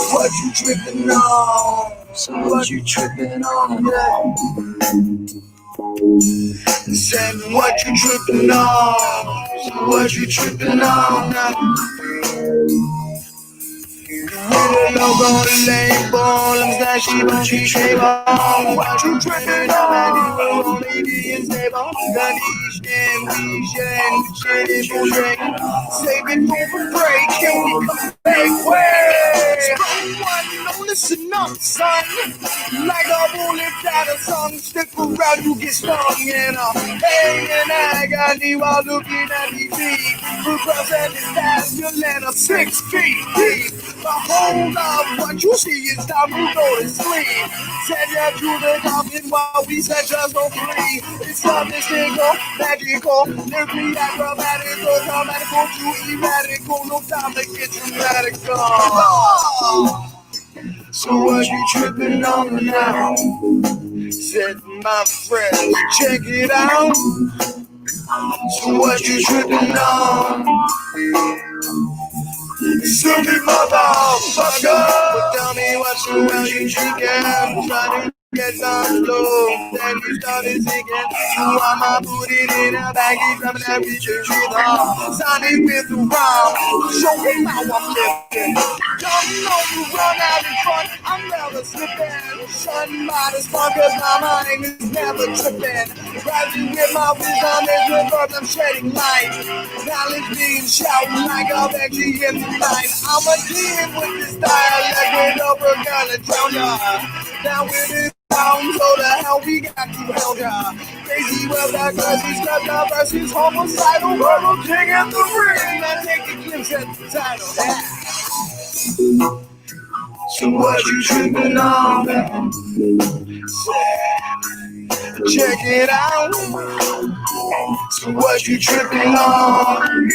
What you tripping on? So what you tripping on? Yeah. Said what you tripping on? So what you tripping on? Logo label, I'm slashing on G-Shable. What you tripping on? Only the unstable. The niche, shit is bullshit. Save it for break, can we come back? Where? Strong one, don't listen up, son. Like a bullet that a song, stick around, you get stung in a pain and agony while looking at the beat. Reverse and it's you land a 6 feet deep. But hold up, what you see is time to go to sleep. Send you to the coffin while we said just go free. It's not mystical, magical, lyrically acrobatical, dramatical to erratical. No time to get dramatical. So what you tripping on now? Said my friend, check it out. So what you tripping on? Sue me, motherfucker. But tell me what the hell you drinking. Trying to get some low. Then you started singing. So I'ma put it in a baggie from that picture with her. Signing with the round. Show me how I'm living. Don't know you run out in front. I'm never slipping. Shun by the spark, cause my mind is never tripping. Rising with my wisdom is reverb, I'm shedding light. Knowledge being shouting like a veggie in the night. I'm a demon with this style, like it over, gonna drown ya. Down with it down, so the hell we got to hell ya. Crazy well that versus club versus homicidal, verbal king in the ring. I take a glimpse at the title. Yeah. So what you tripping on? Check it out. So what you tripping on?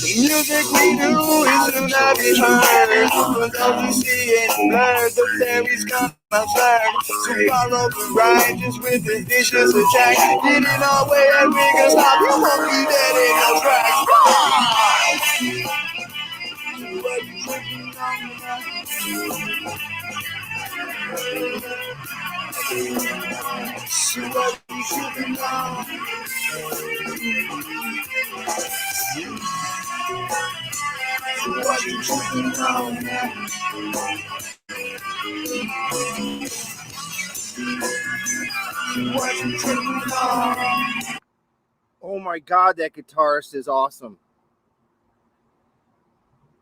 The music we do is to not be heard. For those who see it blurred, the fairies come outside. So follow the righteous with the vicious attack. Get in our way and we can stop. You won't be dead in no tracks. What you tripping on? So what you tripping on? What you tripping on? What you tripping on? Oh my God, that guitarist is awesome.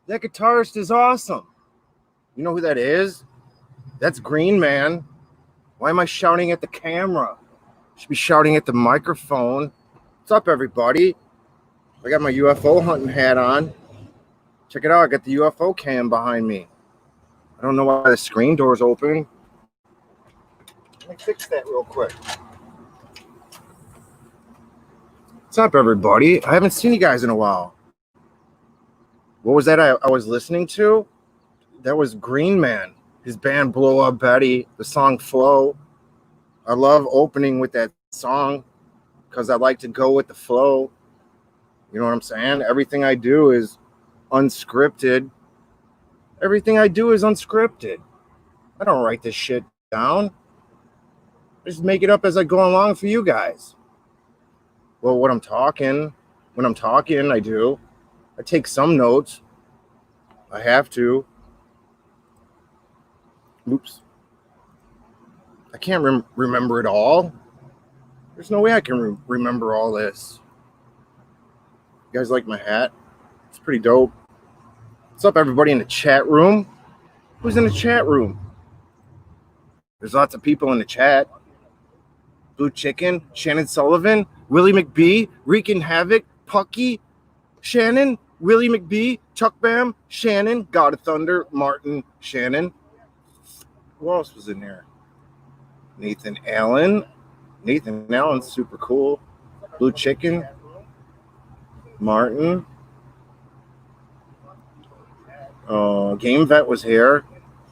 That guitarist is awesome. You know who that is? That's Green Man. Why am I shouting at the camera? I should be shouting at the microphone. What's up, everybody? I got my UFO hunting hat on. Check it out. I got the UFO cam behind me. I don't know why the screen door's open. Let me fix that real quick. What's up, everybody? I haven't seen you guys in a while. What was that I was listening to? That was Green Man. His band Blow Up Betty, the song Flow. I love opening with that song because I like to go with the flow. You know what I'm saying? Everything I do is unscripted. Everything I do is unscripted. I don't write this shit down. I just make it up as I go along for you guys. Well, when I'm talking, I do. I take some notes. I have to. Oops. I can't remember it all. There's no way I can remember all this. You guys like my hat? It's pretty dope. What's up, everybody in the chat room? Who's in the chat room? There's lots of people in the chat. Blue Chicken, Shannon Sullivan, Willie McBee, Wreaking Havoc, Pucky, Shannon, Willie McBee, Chuck Bam, Shannon, God of Thunder, Martin, Shannon. Who else was in there? Nathan Allen. Nathan Allen's super cool. Blue Chicken, Martin. Game Vet was here.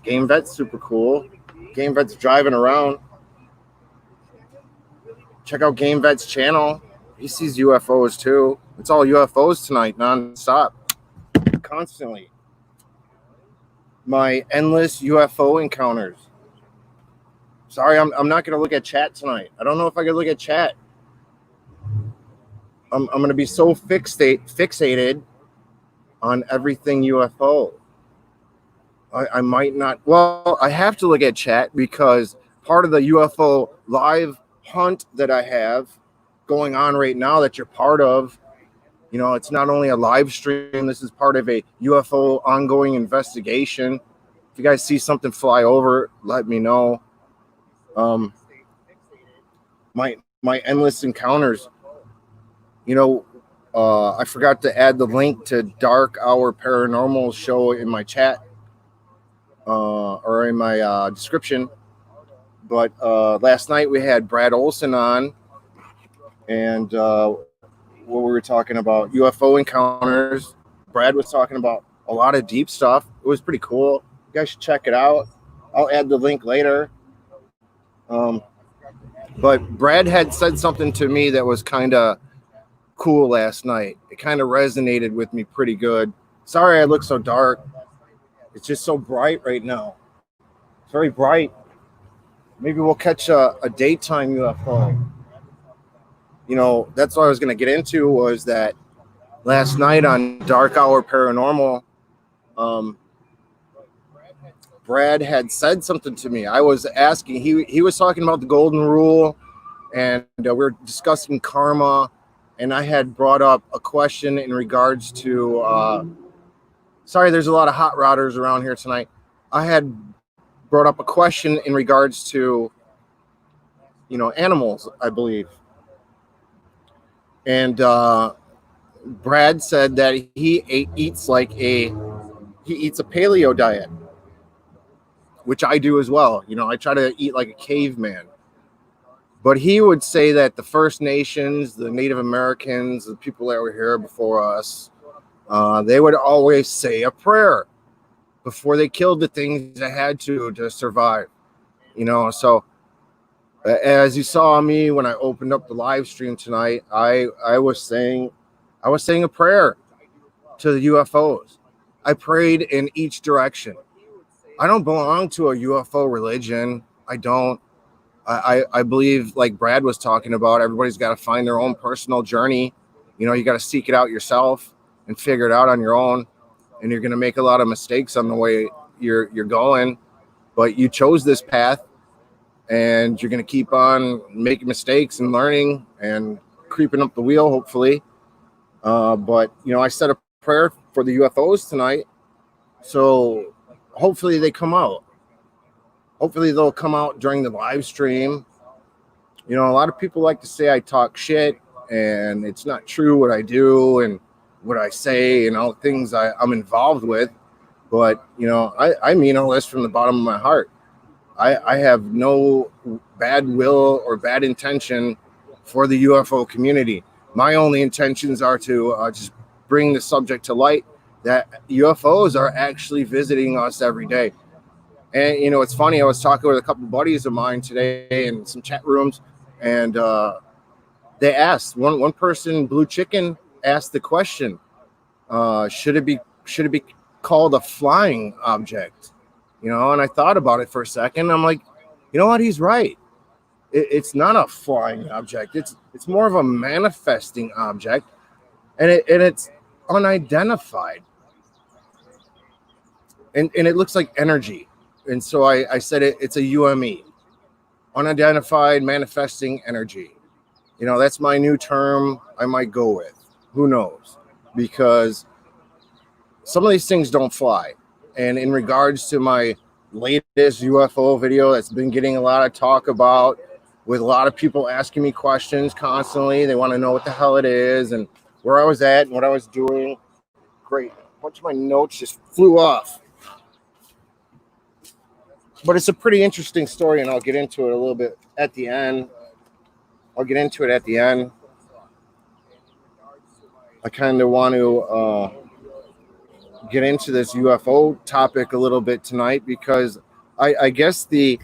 Game Vet's super cool. Game Vet's driving around. Check out Game Vet's channel. He sees UFOs too. It's all UFOs tonight, nonstop, constantly. My endless UFO encounters. Sorry, I'm not going to look at chat tonight. I don't know if I can look at chat. I'm going to be so fixated on everything UFO. I might not. Well, I have to look at chat because part of the UFO live hunt that I have going on right now that you're part of, you know, it's not only a live stream. This is part of a UFO ongoing investigation. If you guys see something fly over, let me know. My endless encounters. You know, I forgot to add the link to Dark Hour Paranormal show in my chat or in my description. But last night we had Brad Olson on, and what we were talking about UFO encounters. Brad was talking about a lot of deep stuff. It was pretty cool. You guys should check it out. I'll add the link later. But Brad had said something to me that was kind of cool last night. It kind of resonated with me pretty good. Sorry I look so dark. It's just so bright right now. It's very bright. Maybe we'll catch a daytime UFO. You know, that's what I was going to get into was that last night on Dark Hour Paranormal, Brad had said something to me. I was asking, he was talking about the golden rule, and we were discussing karma, and I had brought up a question in regards to, sorry, there's a lot of hot rodders around here tonight. I had brought up a question in regards to, you know, animals, I believe. And Brad said that he eats a paleo diet, which I do as well. You know, I try to eat like a caveman. But he would say that the First Nations, the Native Americans, the people that were here before us, they would always say a prayer before they killed the things they had to survive. You know, so as you saw me when I opened up the live stream tonight, I was saying a prayer to the UFOs. I prayed in each direction. I don't belong to a UFO religion. I don't. I believe, like Brad was talking about, everybody's got to find their own personal journey. You know, you got to seek it out yourself and figure it out on your own. And you're going to make a lot of mistakes on the way you're going. But you chose this path, and you're going to keep on making mistakes and learning and creeping up the wheel, hopefully. But, you know, I said a prayer for the UFOs tonight. So hopefully they come out. Hopefully they'll come out during the live stream. You know, a lot of people like to say I talk shit and it's not true what I do and what I say and all the things I'm involved with. But, you know, I mean all this from the bottom of my heart. I have no bad will or bad intention for the UFO community. My only intentions are to just bring the subject to light that UFOs are actually visiting us every day. And, you know, it's funny. I was talking with a couple of buddies of mine today in some chat rooms, and they asked, one person, Blue Chicken, asked the question, should it be called a flying object? You know, and I thought about it for a second. I'm like, you know what? He's right. It's not a flying object. It's more of a manifesting object, and it's unidentified, and it looks like energy. And so I said it's a UME, Unidentified Manifesting Energy. That's my new term I might go with. Who knows? Because some of these things don't fly. And in regards to my latest UFO video that's been getting a lot of talk about, with a lot of people asking me questions constantly, they want to know what the hell it is and where I was at and what I was doing. Great. A bunch of my notes just flew off. But it's a pretty interesting story, and I'll get into it a little bit at the end. I kind of want to get into this UFO topic a little bit tonight because I guess the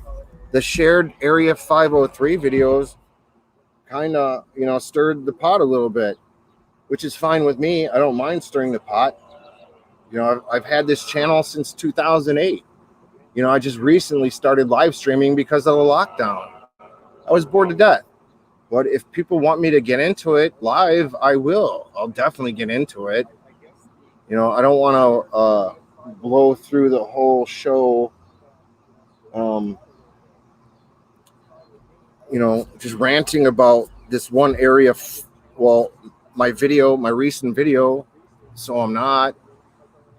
shared Area 503 videos kind of, stirred the pot a little bit, which is fine with me. I don't mind stirring the pot. I've had this channel since 2008. I just recently started live streaming because of the lockdown. I was bored to death. But if people want me to get into it live, I will. I'll definitely get into it. I don't want to blow through the whole show, just ranting about this one area. My recent video, so I'm not.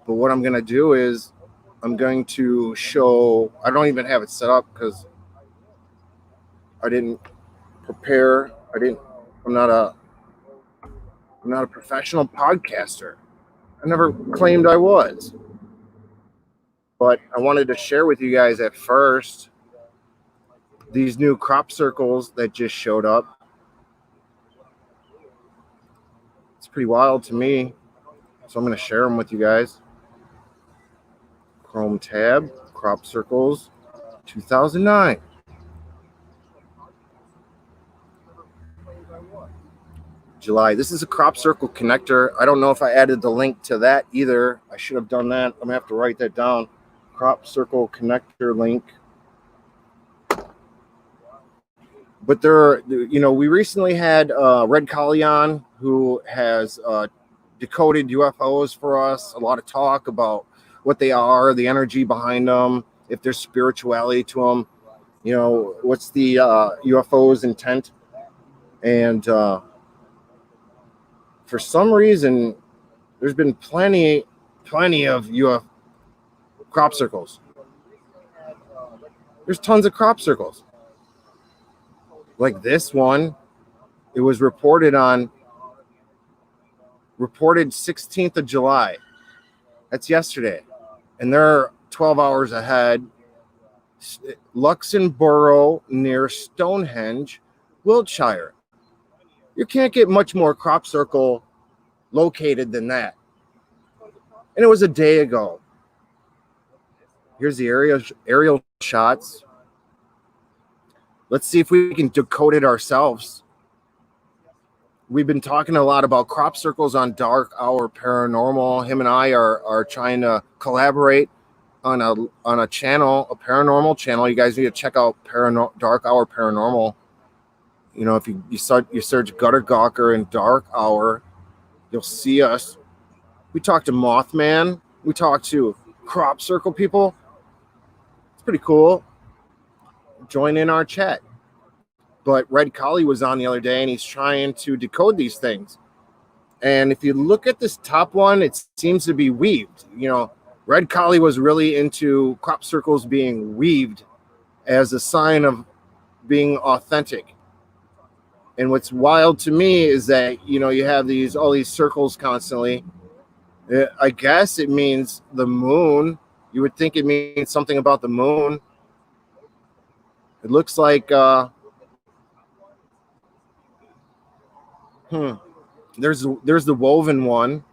But what I'm going to do is I'm going to show, I don't even have it set up because I didn't prepare. I'm not a professional podcaster. I never claimed I was. But I wanted to share with you guys at first these new crop circles that just showed up. It's pretty wild to me. So I'm going to share them with you guys. Chrome tab, crop circles, 2009. July. This is a crop circle connector. I don't know if I added the link to that either. I should have done that. I'm going to have to write that down. Crop circle connector link. But we recently had Red Collie on, who has decoded UFOs for us. A lot of talk about what they are, the energy behind them, if there's spirituality to them. What's the UFO's intent? And for some reason, there's been plenty of UFO crop circles. There's tons of crop circles. Like this one, it was reported 16th of July. That's yesterday. And they're 12 hours ahead. Luxembourg near Stonehenge, Wiltshire. You can't get much more crop circle located than that. And it was a day ago. Here's the aerial shots. Let's see if we can decode it ourselves. We've been talking a lot about crop circles on Dark Hour Paranormal. Him and I are trying to collaborate on a channel, a paranormal channel. You guys need to check out Dark Hour Paranormal. If you search Gutter Gawker and Dark Hour, you'll see us. We talked to Mothman. We talked to crop circle people. It's pretty cool. Join in our chat. But Red Collie was on the other day, and he's trying to decode these things. And if you look at this top one, it seems to be weaved. Red Collie was really into crop circles being weaved as a sign of being authentic. And what's wild to me is that, you have all these circles constantly. I guess it means the moon. You would think it means something about the moon. It looks like there's the woven one.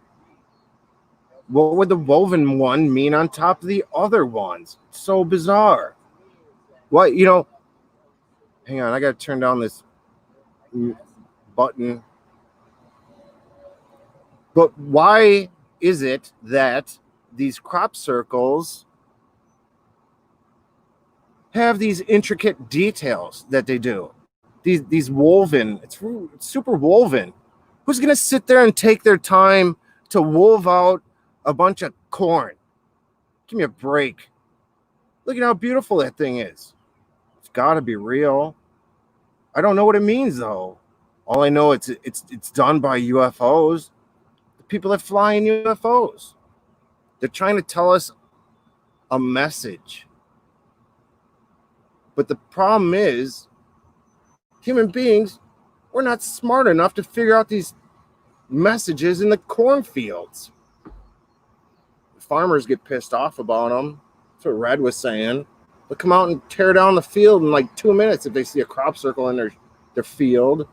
What would the woven one mean on top of the other ones? It's so bizarre. What, hang on, I got to turn down this button. But why is it that these crop circles have these intricate details that they do? These woven, it's super woven. Who's going to sit there and take their time to wove out a bunch of corn? Give me a break. Look at how beautiful that thing is. It's got to be real. I don't know what it means though. All I know it's done by UFOs. The people that fly in UFOs. They're trying to tell us a message. But the problem is, human beings, we're not smart enough to figure out these messages in the cornfields. Farmers get pissed off about them. That's what Red was saying. They'll come out and tear down the field in like 2 minutes if they see a crop circle in their field.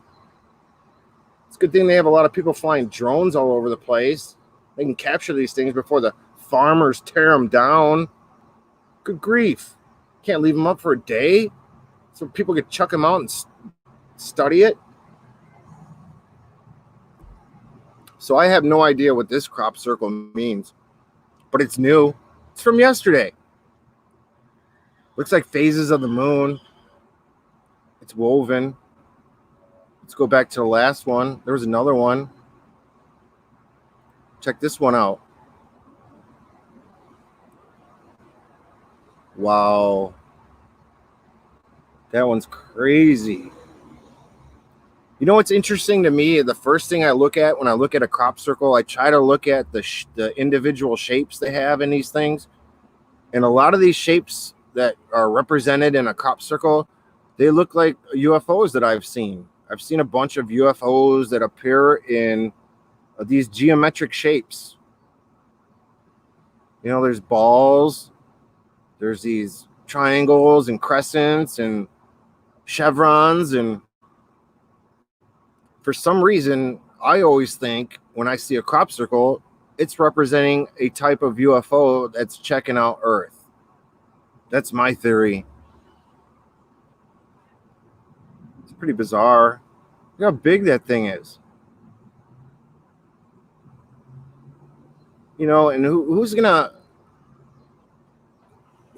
It's a good thing they have a lot of people flying drones all over the place. They can capture these things before the farmers tear them down. Good grief. Can't leave them up for a day so people could chuck them out and study it. So I have no idea what this crop circle means, but it's new. It's from yesterday. Looks like phases of the moon. It's woven. Let's go back to the last one. There was another one. Check this one out. Wow. That one's crazy. You know what's interesting to me? The first thing I look at when I look at a crop circle, I try to look at the individual shapes they have in these things. And a lot of these shapes that are represented in a crop circle, they look like UFOs that I've seen. I've seen a bunch of UFOs that appear in these geometric shapes. You know, there's balls, there's these triangles and crescents and chevrons, and for some reason, I always think when I see a crop circle, it's representing a type of UFO that's checking out Earth. That's my theory. It's pretty bizarre. Look how big that thing is. You know, and who's gonna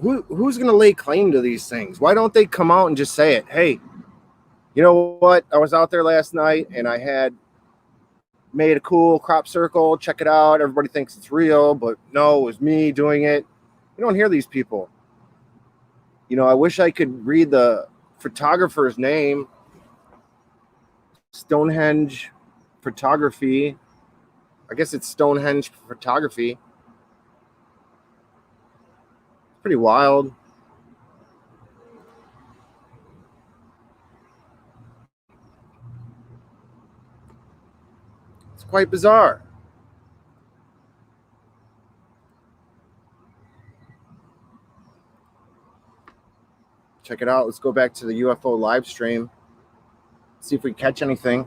lay claim to these things? Why don't they come out and just say it? Hey, you know what? I was out there last night and I had made a cool crop circle. Check it out. Everybody thinks it's real, but no, it was me doing it. You don't hear these people. You know, I wish I could read the photographer's name. Stonehenge Photography. I guess it's Stonehenge Photography. Pretty wild. It's quite bizarre. Check it out. Let's go back to the UFO live stream. See if we catch anything.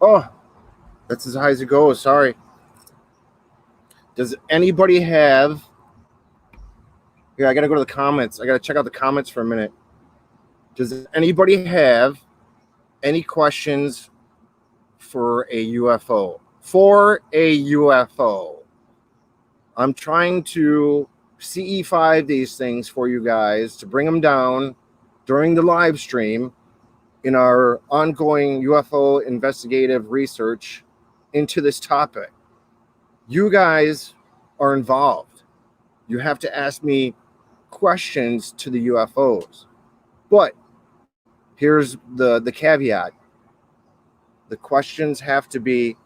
Oh, that's as high as it goes. Sorry. Does anybody have... Here, I got to go to the comments. I got to check out the comments for a minute. Does anybody have any questions for a UFO? For a UFO. I'm trying to CE5 these things for you guys to bring them down during the live stream in our ongoing UFO investigative research into this topic. You guys are involved. You have to ask me questions to the UFOs. But here's the caveat. The questions have to be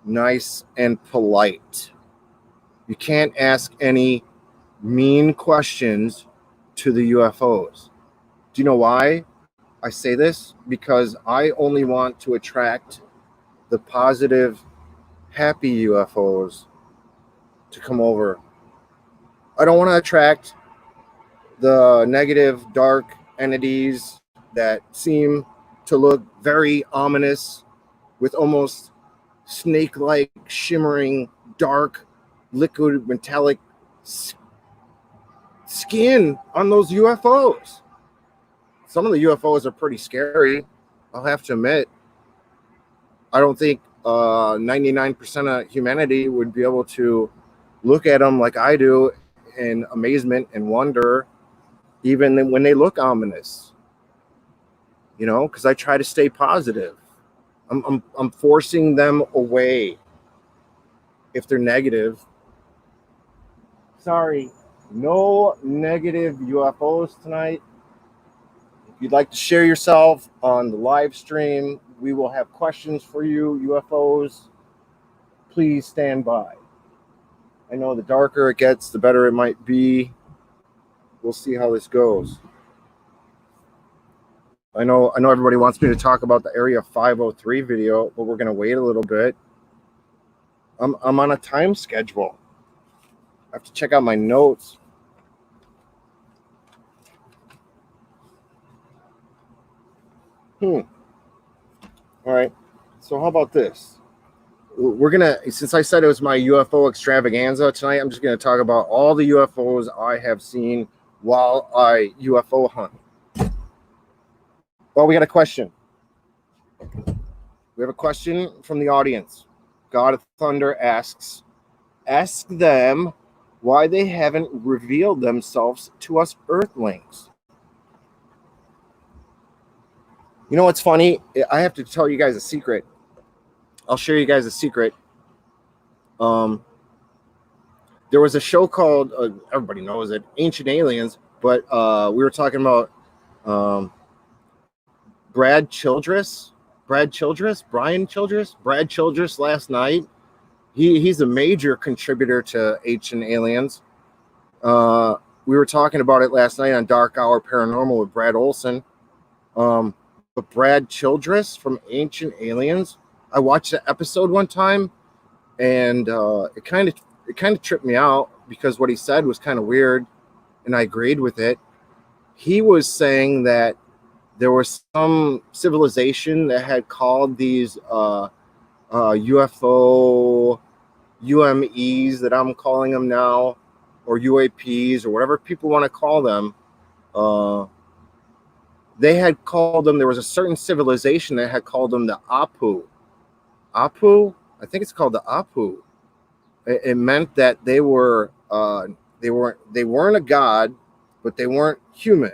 nice and polite. You can't ask any mean questions to the UFOs. Do you know why I say this? Because I only want to attract the positive, happy UFOs to come over. I don't want to attract the negative, dark entities that seem to look very ominous with almost snake-like, shimmering, dark, liquid, metallic skin on those UFOs. Some of the UFOs are pretty scary, I'll have to admit. I don't think 99% of humanity would be able to look at them like I do in amazement and wonder, even when they look ominous. You know, because I try to stay positive. I'm forcing them away if they're negative. Sorry, No negative UFOs tonight. If you'd like to share yourself on the live stream, we will have questions for you, UFOs. Please stand by. I know the darker it gets, the better it might be. We'll see how this goes. I know everybody wants me to talk about the Area 503 video, but we're going to wait a little bit. I'm on a time schedule. I have to check out my notes. All right. So how about this? We're going to, since I said it was my UFO extravaganza tonight, I'm just going to talk about all the UFOs I have seen while I UFO hunt. Well, we got a question. We have a question from the audience. God of Thunder asks, ask them why they haven't revealed themselves to us Earthlings. You know what's funny? I have to tell you guys a secret. I'll share you guys a secret. There was a show called, everybody knows it, Ancient Aliens, but we were talking about Brian Childress last night. He's a major contributor to Ancient Aliens. We were talking about it last night on Dark Hour Paranormal with Brad Olson. But Brad Childress from Ancient Aliens, I watched the episode one time, and it kind of tripped me out because what he said was kind of weird, and I agreed with it. He was saying that there was some civilization that had called these UFO UMEs that I'm calling them now, or UAPs, or whatever people want to call them. They had called them, there was a certain civilization that had called them the Apu. Apu? I think it's called the Apu. It meant that they weren't a god, but they weren't human.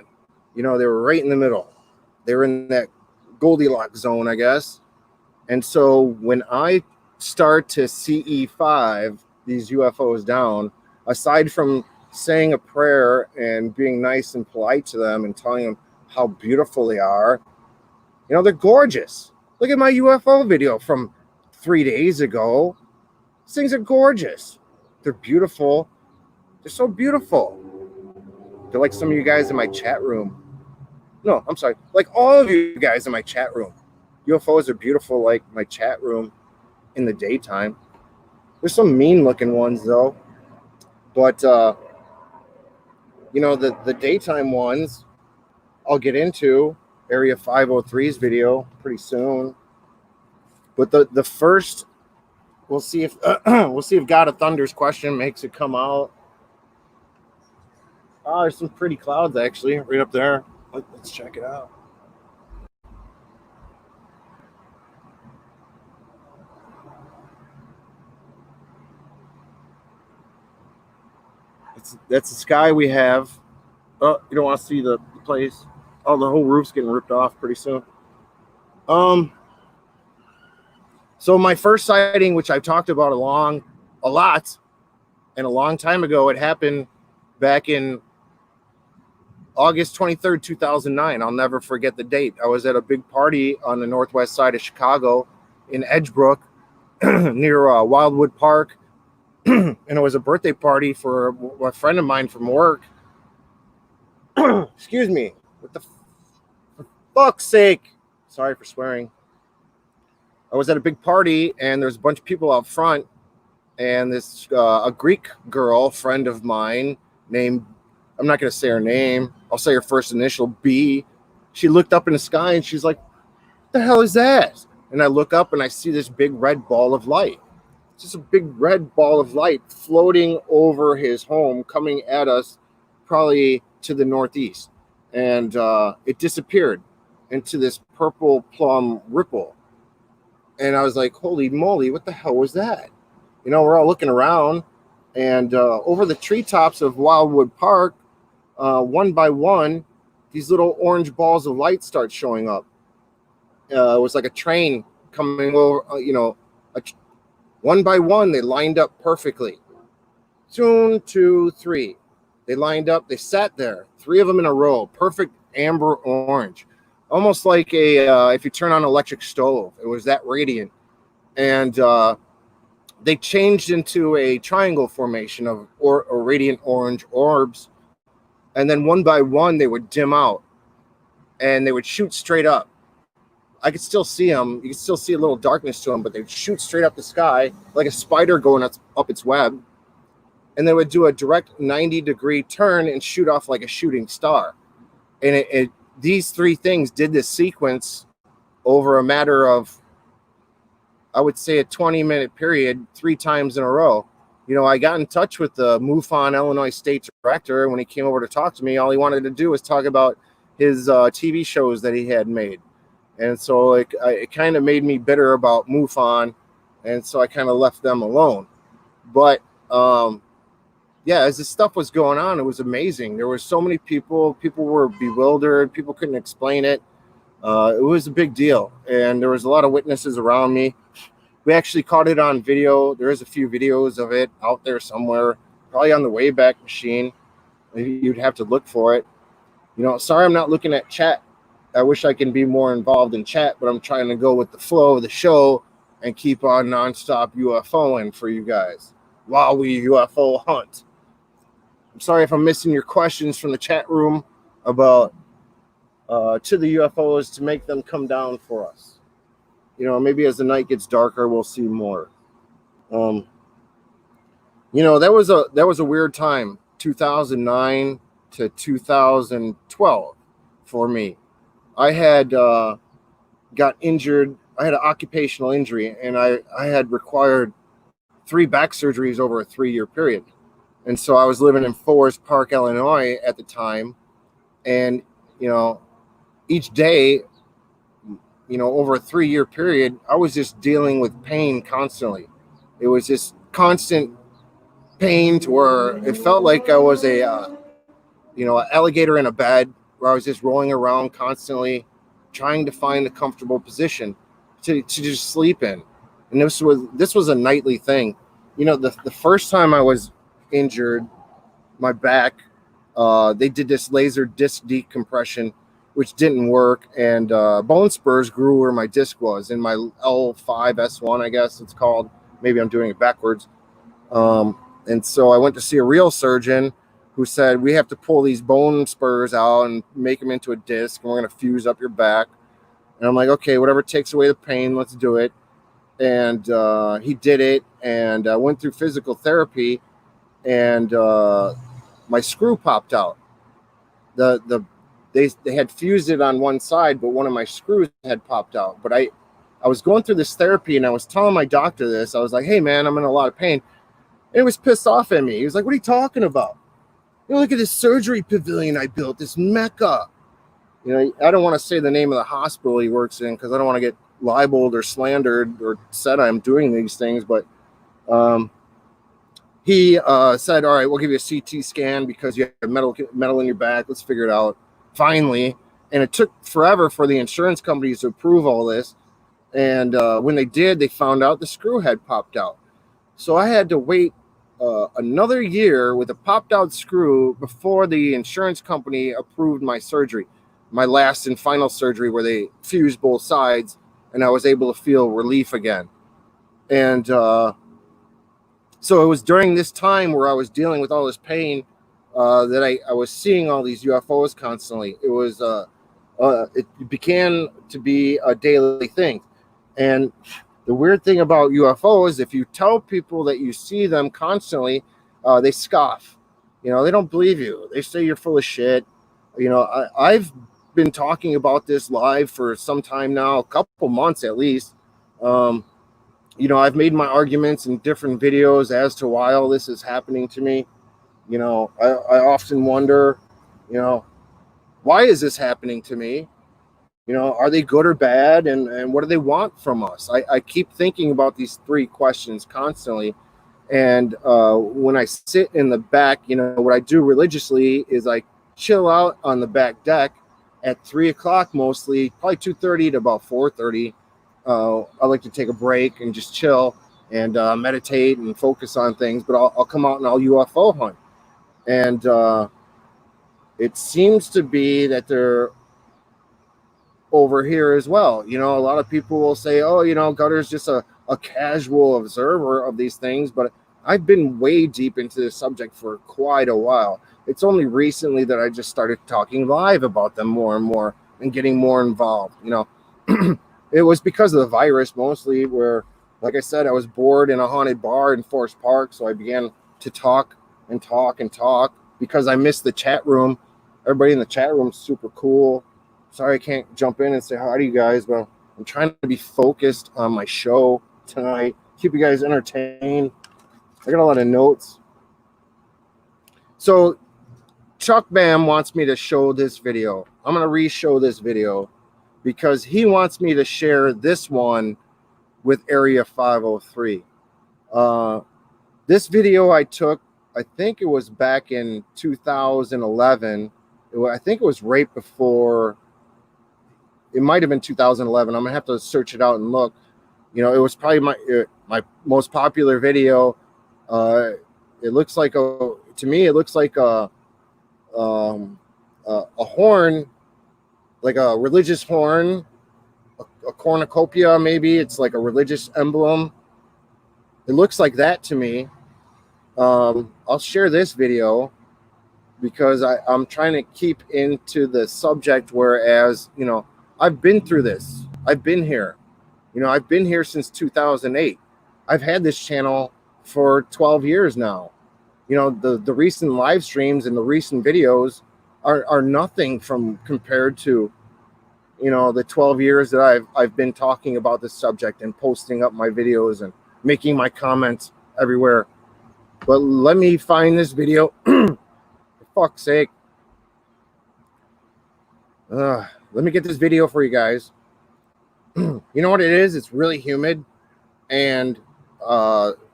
You know, they were right in the middle. They were in that Goldilocks zone, I guess. And so when I start to CE5 these UFOs down, aside from saying a prayer and being nice and polite to them and telling them how beautiful they are, you know, they're gorgeous. Look at my UFO video from 3 days ago. These things are gorgeous. They're beautiful. They're so beautiful. They're like some of you guys in my chat room. No, I'm sorry. Like all of you guys in my chat room. UFOs are beautiful like my chat room in the daytime. There's some mean looking ones though. But you know, the daytime ones I'll get into Area 503's video pretty soon. But the first, we'll see if God of Thunder's question makes it come out. Oh, there's some pretty clouds actually right up there. Let's check it out. That's the sky we have. Oh, you don't want to see the place. Oh, the whole roof's getting ripped off pretty soon. So my first sighting, which I've talked about a lot, and a long time ago, it happened back in August 23rd, 2009. I'll never forget the date. I was at a big party on the northwest side of Chicago in Edgebrook near Wildwood Park. And it was a birthday party for a friend of mine from work. Excuse me. What the for fuck's sake? Sorry for swearing. I was at a big party and there's a bunch of people out front, and this a Greek girl friend of mine named, I'm not going to say her name, I'll say her first initial, B. She looked up in the sky and she's like, "What the hell is that?" And I look up and I see this big red ball of light. It's just a big red ball of light floating over his home, coming at us probably to the northeast. And it disappeared into this purple plum ripple. And I was like, holy moly, what the hell was that? You know, we're all looking around, and over the treetops of Wildwood Park, one by one, these little orange balls of light start showing up. It was like a train coming over, one by one, they lined up perfectly. 1, 2, 3. They lined up. They sat there, 3 of them in a row, perfect amber orange, almost like if you turn on an electric stove. It was that radiant. And they changed into a triangle formation of or radiant orange orbs. And then one by one, they would dim out and they would shoot straight up. I could still see them. You could still see a little darkness to them, but they'd shoot straight up the sky like a spider going up its web. And they would do a direct 90-degree turn and shoot off like a shooting star. And these 3 things did this sequence over a matter of, I would say, a 20-minute period, 3 times in a row. You know, I got in touch with the MUFON Illinois State Director. When he came over to talk to me, all he wanted to do was talk about his TV shows that he had made. And so it kind of made me bitter about MUFON, and so I kind of left them alone. But yeah, as this stuff was going on, it was amazing. There were so many people. People were bewildered. People couldn't explain it. It was a big deal, and there was a lot of witnesses around me. We actually caught it on video. There is a few videos of it out there somewhere, probably on the Wayback Machine. You'd have to look for it. You know, sorry I'm not looking at chat. I wish I can be more involved in chat, but I'm trying to go with the flow of the show and keep on nonstop UFOing for you guys while we UFO hunt. I'm sorry if I'm missing your questions from the chat room about to the UFOs to make them come down for us. You know, maybe as the night gets darker, we'll see more. You know, that was a weird time, 2009 to 2012 for me. I had got injured. I had an occupational injury, and I had required 3 back surgeries over a 3-year period. And so I was living in Forest Park, Illinois at the time. And, you know, each day, you know, over a 3-year period, I was just dealing with pain constantly. It was just constant pain to where it felt like I was an alligator in a bed, where I was just rolling around constantly trying to find a comfortable position to just sleep in. And this was a nightly thing. You know, the first time I was injured, my back, they did this laser disc decompression, which didn't work, and bone spurs grew where my disc was in my L5S1, I guess it's called. Maybe I'm doing it backwards. And so I went to see a real surgeon who said, we have to pull these bone spurs out and make them into a disc, and we're going to fuse up your back. And I'm like, okay, whatever takes away the pain, let's do it. And he did it, and I went through physical therapy, and my screw popped out. They had fused it on one side, but one of my screws had popped out. But I was going through this therapy, and I was telling my doctor this. I was like, hey, man, I'm in a lot of pain. And he was pissed off at me. He was like, what are you talking about? You know, look at this surgery pavilion I built, this mecca. You know, I don't want to say the name of the hospital he works in because I don't want to get libeled or slandered or said I'm doing these things. But he said, all right, we'll give you a CT scan because you have metal in your back. Let's figure it out. Finally. And it took forever for the insurance companies to approve all this. And when they did, they found out the screw had popped out. So I had to wait another year with a popped out screw before the insurance company approved my surgery, my last and final surgery where they fused both sides, and I was able to feel relief again. And so it was during this time where I was dealing with all this pain that I was seeing all these UFOs constantly. It was it began to be a daily thing. And the weird thing about UFOs, if you tell people that you see them constantly, they scoff. You know, they don't believe you. They say you're full of shit. You know, I've been talking about this live for some time now, a couple months at least. You know, I've made my arguments in different videos as to why all this is happening to me. You know, I often wonder, you know, why is this happening to me? You know, are they good or bad? And what do they want from us? I keep thinking about these 3 questions constantly. And when I sit in the back, you know, what I do religiously is I chill out on the back deck at 3 o'clock mostly, probably 2:30 to about 4:30. I like to take a break and just chill and meditate and focus on things. But I'll come out and I'll UFO hunt. And it seems to be that they're over here as well. You know, a lot of people will say, oh, you know, Gutter's just a casual observer of these things, but I've been way deep into this subject for quite a while. It's only recently that I just started talking live about them more and more and getting more involved. You know, it was because of the virus mostly, where, like I said, I was bored in a haunted bar in Forest Park, so I began to talk and talk and talk because I missed the chat room. Everybody in the chat room is super cool. Sorry I can't jump in and say hi to you guys, but I'm trying to be focused on my show tonight, keep you guys entertained. I got a lot of notes. So Chuck Bam wants me to show this video. I'm going to re-show this video because he wants me to share this one with Area 503. This video I took, I think it was back in 2011. I think it was right before, it might have been 2011. I'm going to have to search it out and look. You know, it was probably my most popular video. It looks like to me, it looks like a horn, like a religious horn, a cornucopia, maybe. It's like a religious emblem. It looks like that to me. I'll share this video because I'm trying to keep into the subject, whereas, you know, I've been through this. I've been here. You know, I've been here since 2008. I've had this channel for 12 years now. You know, the recent live streams and the recent videos are nothing from compared to, you know, the 12 years that I've been talking about this subject and posting up my videos and making my comments everywhere. But let me find this video. For fuck's sake. Let me get this video for you guys. You know what it is? It's really humid, and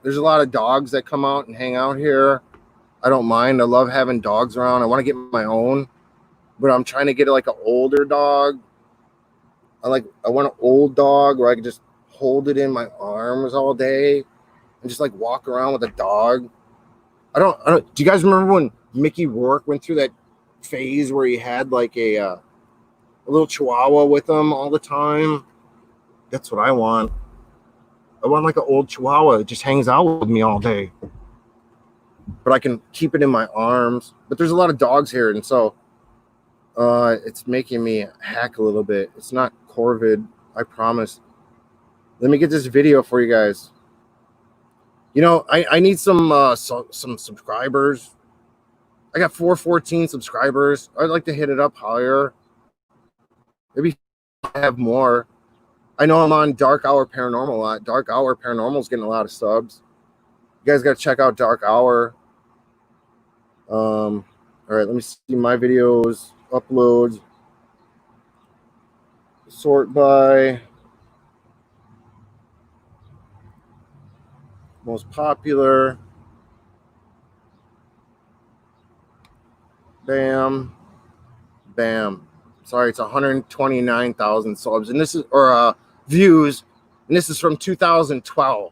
there's a lot of dogs that come out and hang out here. I don't mind. I love having dogs around. I want to get my own, but I'm trying to get like an older dog. I want an old dog where I can just hold it in my arms all day and just like walk around with a dog. I don't. Do you guys remember when Mickey Rourke went through that phase where he had like a little Chihuahua with him all the time? That's what I want. I want like an old Chihuahua that just hangs out with me all day, but I can keep it in my arms. But there's a lot of dogs here, and so it's making me hack a little bit. It's not Corvid, I promise. Let me get this video for you guys. You know, I need some subscribers. I got 414 subscribers. I'd like to hit it up higher. Maybe have more. I know I'm on Dark Hour Paranormal a lot. Dark Hour Paranormal is getting a lot of subs. You guys got to check out Dark Hour. All right, let me see my videos, uploads, sort by most popular. Bam, bam. Sorry, it's 129,000 subs, and this is views, and this is from 2012.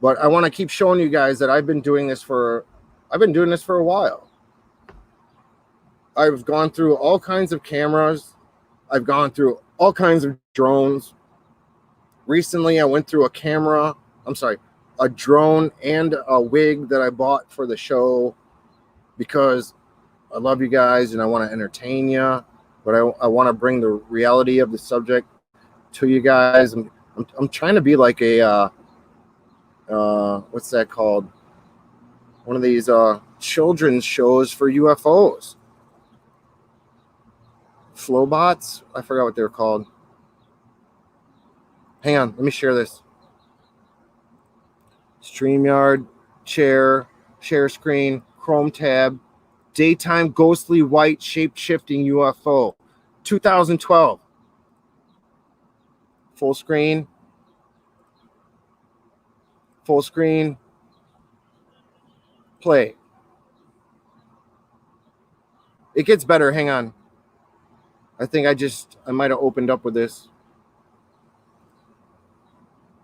But I want to keep showing you guys that I've been doing this for a while. I've gone through all kinds of cameras. I've gone through all kinds of drones. Recently, I went through a drone and a wig that I bought for the show because I love you guys and I want to entertain you, but I want to bring the reality of the subject to you guys. I'm trying to be like a what's that called? One of these children's shows for UFOs. Flowbots? I forgot what they're called. Hang on, let me share this. StreamYard, share screen, Chrome tab, daytime ghostly white shape-shifting UFO, 2012. Full screen, play. It gets better, hang on. I think I might have opened up with this.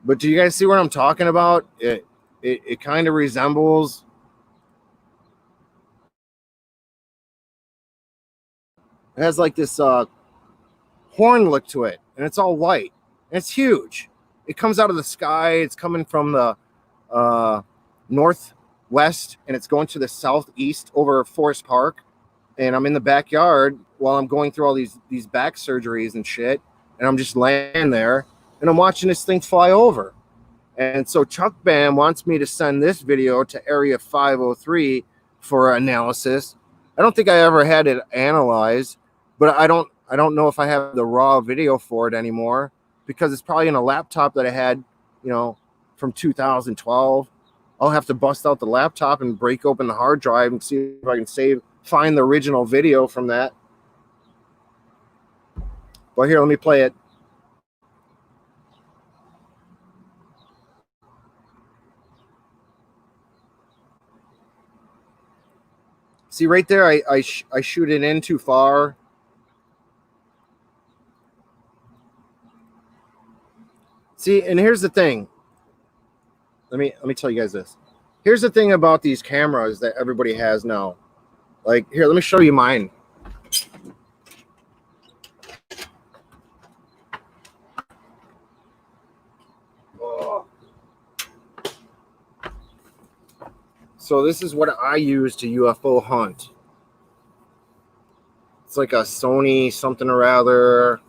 But do you guys see what I'm talking about? It kind of resembles It has like this horn look to it, and it's all white, and it's huge. It comes out of the sky. It's coming from the northwest, and it's going to the southeast over Forest Park. And I'm in the backyard while I'm going through all these back surgeries and shit, and I'm just laying there, and I'm watching this thing fly over. And so Chuck Bam wants me to send this video to Area 503 for analysis. I don't think I ever had it analyzed, but I don't know if I have the raw video for it anymore, because it's probably in a laptop that I had, from 2012. I'll have to bust out the laptop and break open the hard drive and see if I can find the original video from that. But here, let me play it. See right there, I shoot it in too far. See, and here's the thing. Let me tell you guys this. Here's the thing about these cameras that everybody has now. Like, here, let me show you mine. So this is what I use to UFO hunt. It's like a Sony something or other.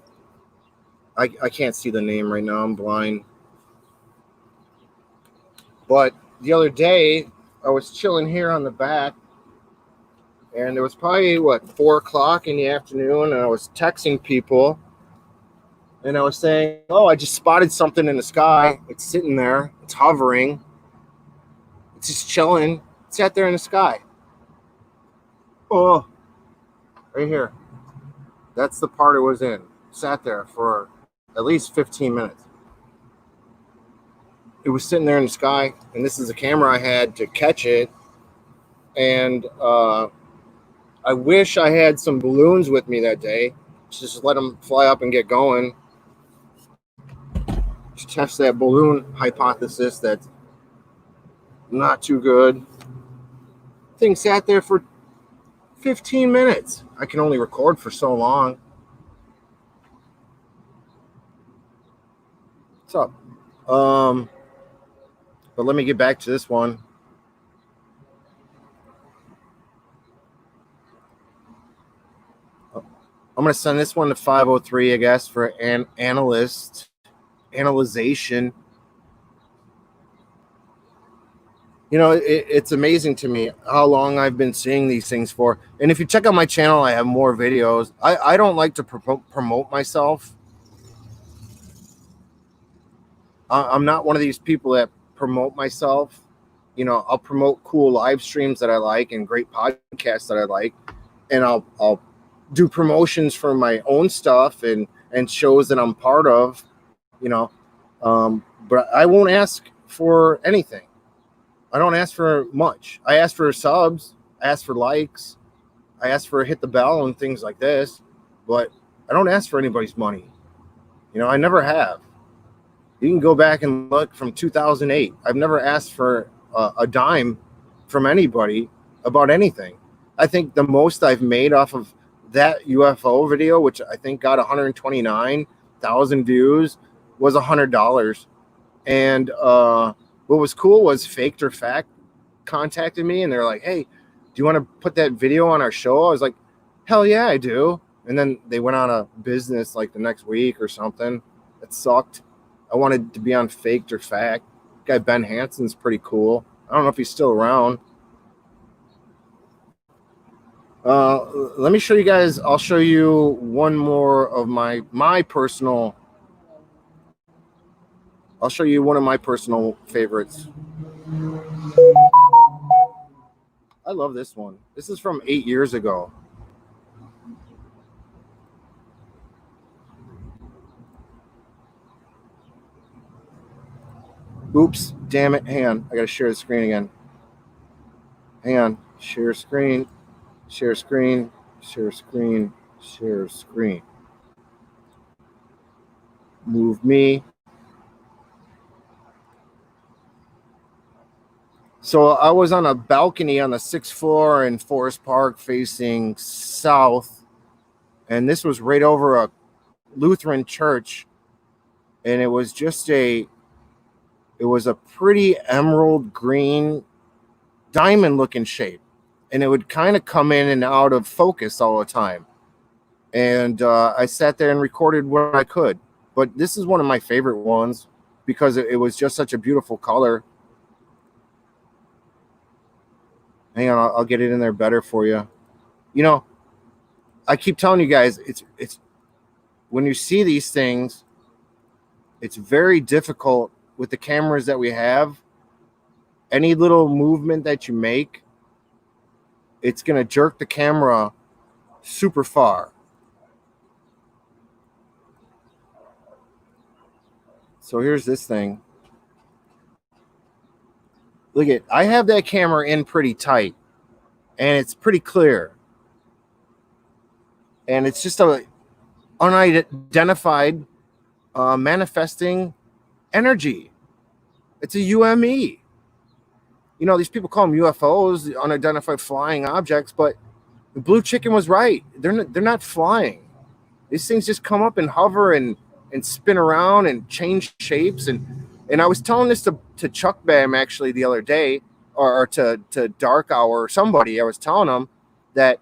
I can't see the name right now. I'm blind. But the other day, I was chilling here on the back, and it was probably, 4 o'clock in the afternoon, and I was texting people, and I was saying, oh, I just spotted something in the sky. It's sitting there. It's hovering. It's just chilling. It sat there in the sky. Oh, right here. That's the part it was in. Sat there for at least 15 minutes. It was sitting there in the sky, and this is a camera I had to catch it. And I wish I had some balloons with me that day. Just let them fly up and get going. Just test that balloon hypothesis that's not too good. Thing sat there for 15 minutes. I can only record for so long. What's up? But let me get back to this one. I'm going to send this one to 503, I guess, for an analyzation. It's amazing to me how long I've been seeing these things for. And if you check out my channel, I have more videos. I don't like to promote myself. I'm not one of these people that promote myself. I'll promote cool live streams that I like and great podcasts that I like. And I'll do promotions for my own stuff and shows that I'm part of, but I won't ask for anything. I don't ask for much. I ask for subs, I ask for likes, I ask for hit the bell and things like this, but I don't ask for anybody's money. I never have. You can go back and look from 2008. I've never asked for a dime from anybody about anything. I think the most I've made off of that UFO video, which I think got 129,000 views, was $100. And what was cool was Faked or Fact contacted me, and they're like, hey, do you want to put that video on our show? I was like, hell yeah, I do. And then they went on a business like the next week or something. It sucked. I wanted to be on Faked or Fact. Guy Ben Hansen's pretty cool. I don't know if he's still around. Let me show you guys. I'll show you one more of my personal. I'll show you one of my personal favorites. I love this one. This is from 8 years ago. Oops, damn it. Hang on. I got to share the screen again. Hang on. Share screen. Share screen. Share screen. Share screen. Move me. So I was on a balcony on the 6th floor in Forest Park facing south. And this was right over a Lutheran church, and it was a pretty emerald green diamond looking shape, and it would kind of come in and out of focus all the time. And I sat there and recorded what I could. But this is one of my favorite ones because it was just such a beautiful color. Hang on, I'll get it in there better for you. You know, I keep telling you guys, it's when you see these things, it's very difficult with the cameras that we have. Any little movement that you make, it's going to jerk the camera super far. So here's this thing. Look at, I have that camera in pretty tight, and it's pretty clear. And it's just a unidentified manifesting energy. It's a UME. You know, these people call them UFOs, unidentified flying objects, but the Blue Chicken was right. They're not flying. These things just come up and hover and spin around and change shapes. And I was telling this to Chuck Bam actually the other day, or to Dark Hour or somebody. I was telling them that,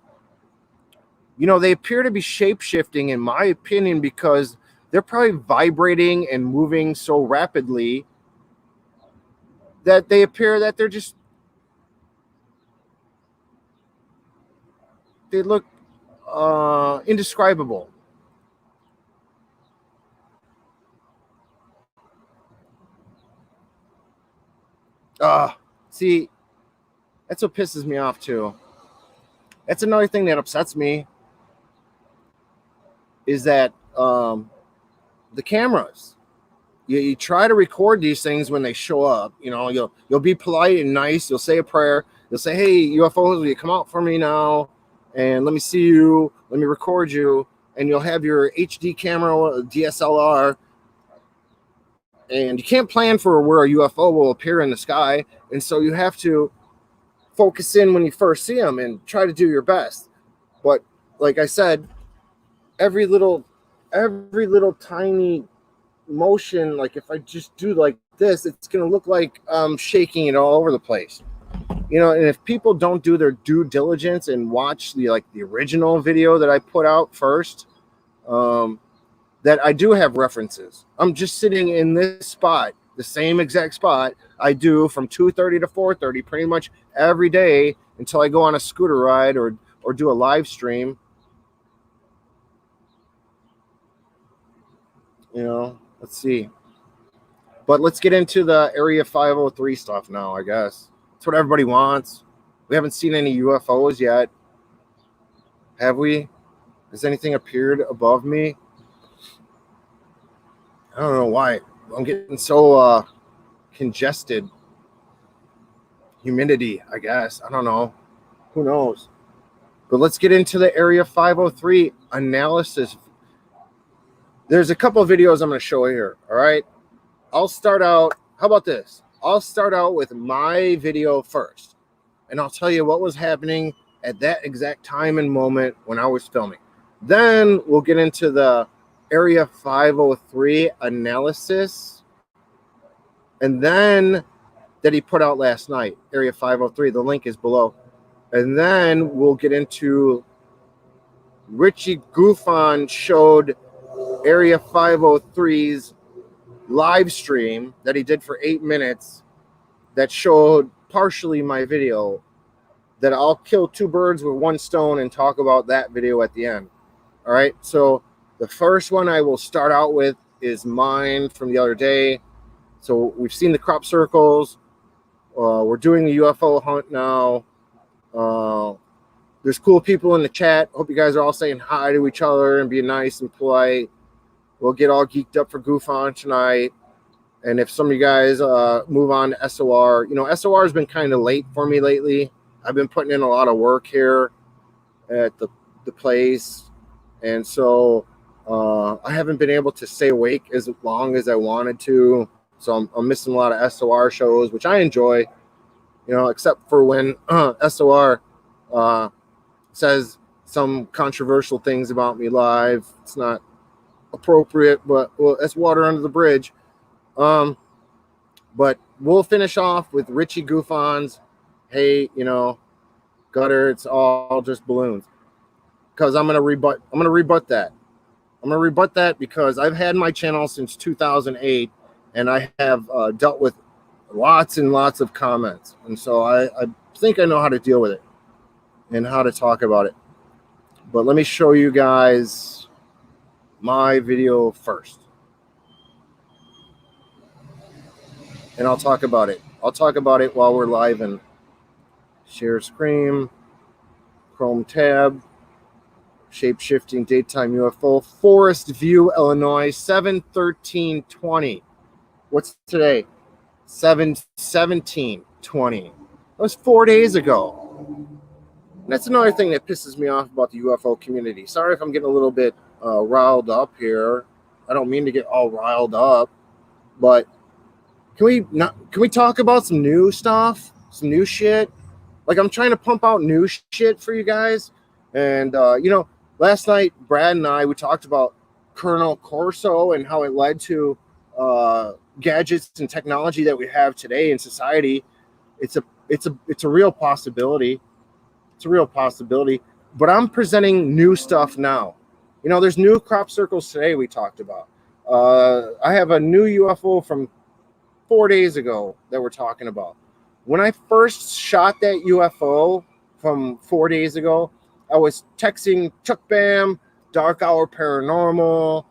you know, they appear to be shape-shifting, in my opinion, because they're probably vibrating and moving so rapidly that they appear that they look indescribable. See, that's what pisses me off too. That's another thing that upsets me, is that the cameras. You try to record these things when they show up. You know, you'll be polite and nice. You'll say a prayer. You'll say, "Hey, UFOs, will you come out for me now? And let me see you. Let me record you." And you'll have your HD camera, DSLR, and you can't plan for where a UFO will appear in the sky. And so you have to focus in when you first see them and try to do your best. But like I said, every little tiny motion, like if I just do like this, it's going to look like I'm shaking it all over the place. You know, and if people don't do their due diligence and watch the original video that I put out first, that I do have references. I'm just sitting in this spot, the same exact spot I do from 2:30 to 4:30 pretty much every day until I go on a scooter ride or do a live stream. You know, let's see. But let's get into the Area 503 stuff now, I guess. That's what everybody wants. We haven't seen any UFOs yet. Have we? Has anything appeared above me? I don't know why. I'm getting so congested. Humidity, I guess. I don't know. Who knows? But let's get into the Area 503 analysis. There's a couple of videos I'm going to show here, all right? I'll start out. How about this? I'll start out with my video first, and I'll tell you what was happening at that exact time and moment when I was filming. Then we'll get into the Area 503 analysis, and then that he put out last night, Area 503. The link is below. And then we'll get into Richie Gouffon showed Area 503's live stream that he did for 8 minutes that showed partially my video, that I'll kill two birds with one stone and talk about that video at the end. All right, so the first one I will start out with is mine from the other day. So we've seen the crop circles. We're doing the UFO hunt now. There's cool people in the chat. Hope you guys are all saying hi to each other and being nice and polite. We'll get all geeked up for Gouffon tonight. And if some of you guys move on to SOR, you know, SOR has been kind of late for me lately. I've been putting in a lot of work here at the place. And so I haven't been able to stay awake as long as I wanted to. So I'm missing a lot of SOR shows, which I enjoy, you know, except for when SOR says some controversial things about me live. It's not appropriate, but well, that's water under the bridge. But we'll finish off with Richie Goof-On's, hey, you know, gutter, it's all just balloons. Because I'm gonna rebut that. I'm gonna rebut that because I've had my channel since 2008, and I have dealt with lots and lots of comments, and so I think I know how to deal with it and how to talk about it. But let me show you guys my video first, and I'll talk about it. I'll talk about it while we're live and share screen, Chrome tab, shape-shifting daytime UFO, Forest View, Illinois, 7/13/20. What's today? 7/17/20. That was 4 days ago. And that's another thing that pisses me off about the UFO community. Sorry if I'm getting a little bit riled up here. I don't mean to get all riled up, but can we talk about some new stuff, some new shit? Like, I'm trying to pump out new shit for you guys, and you know, last night Brad and I, we talked about Colonel Corso and how it led to gadgets and technology that we have today in society. It's a real possibility. It's a real possibility. But I'm presenting new stuff now. You know, there's new crop circles today we talked about. I have a new UFO from 4 days ago that we're talking about. When I first shot that UFO from 4 days ago, I was texting Chuck Bam, Dark Hour Paranormal,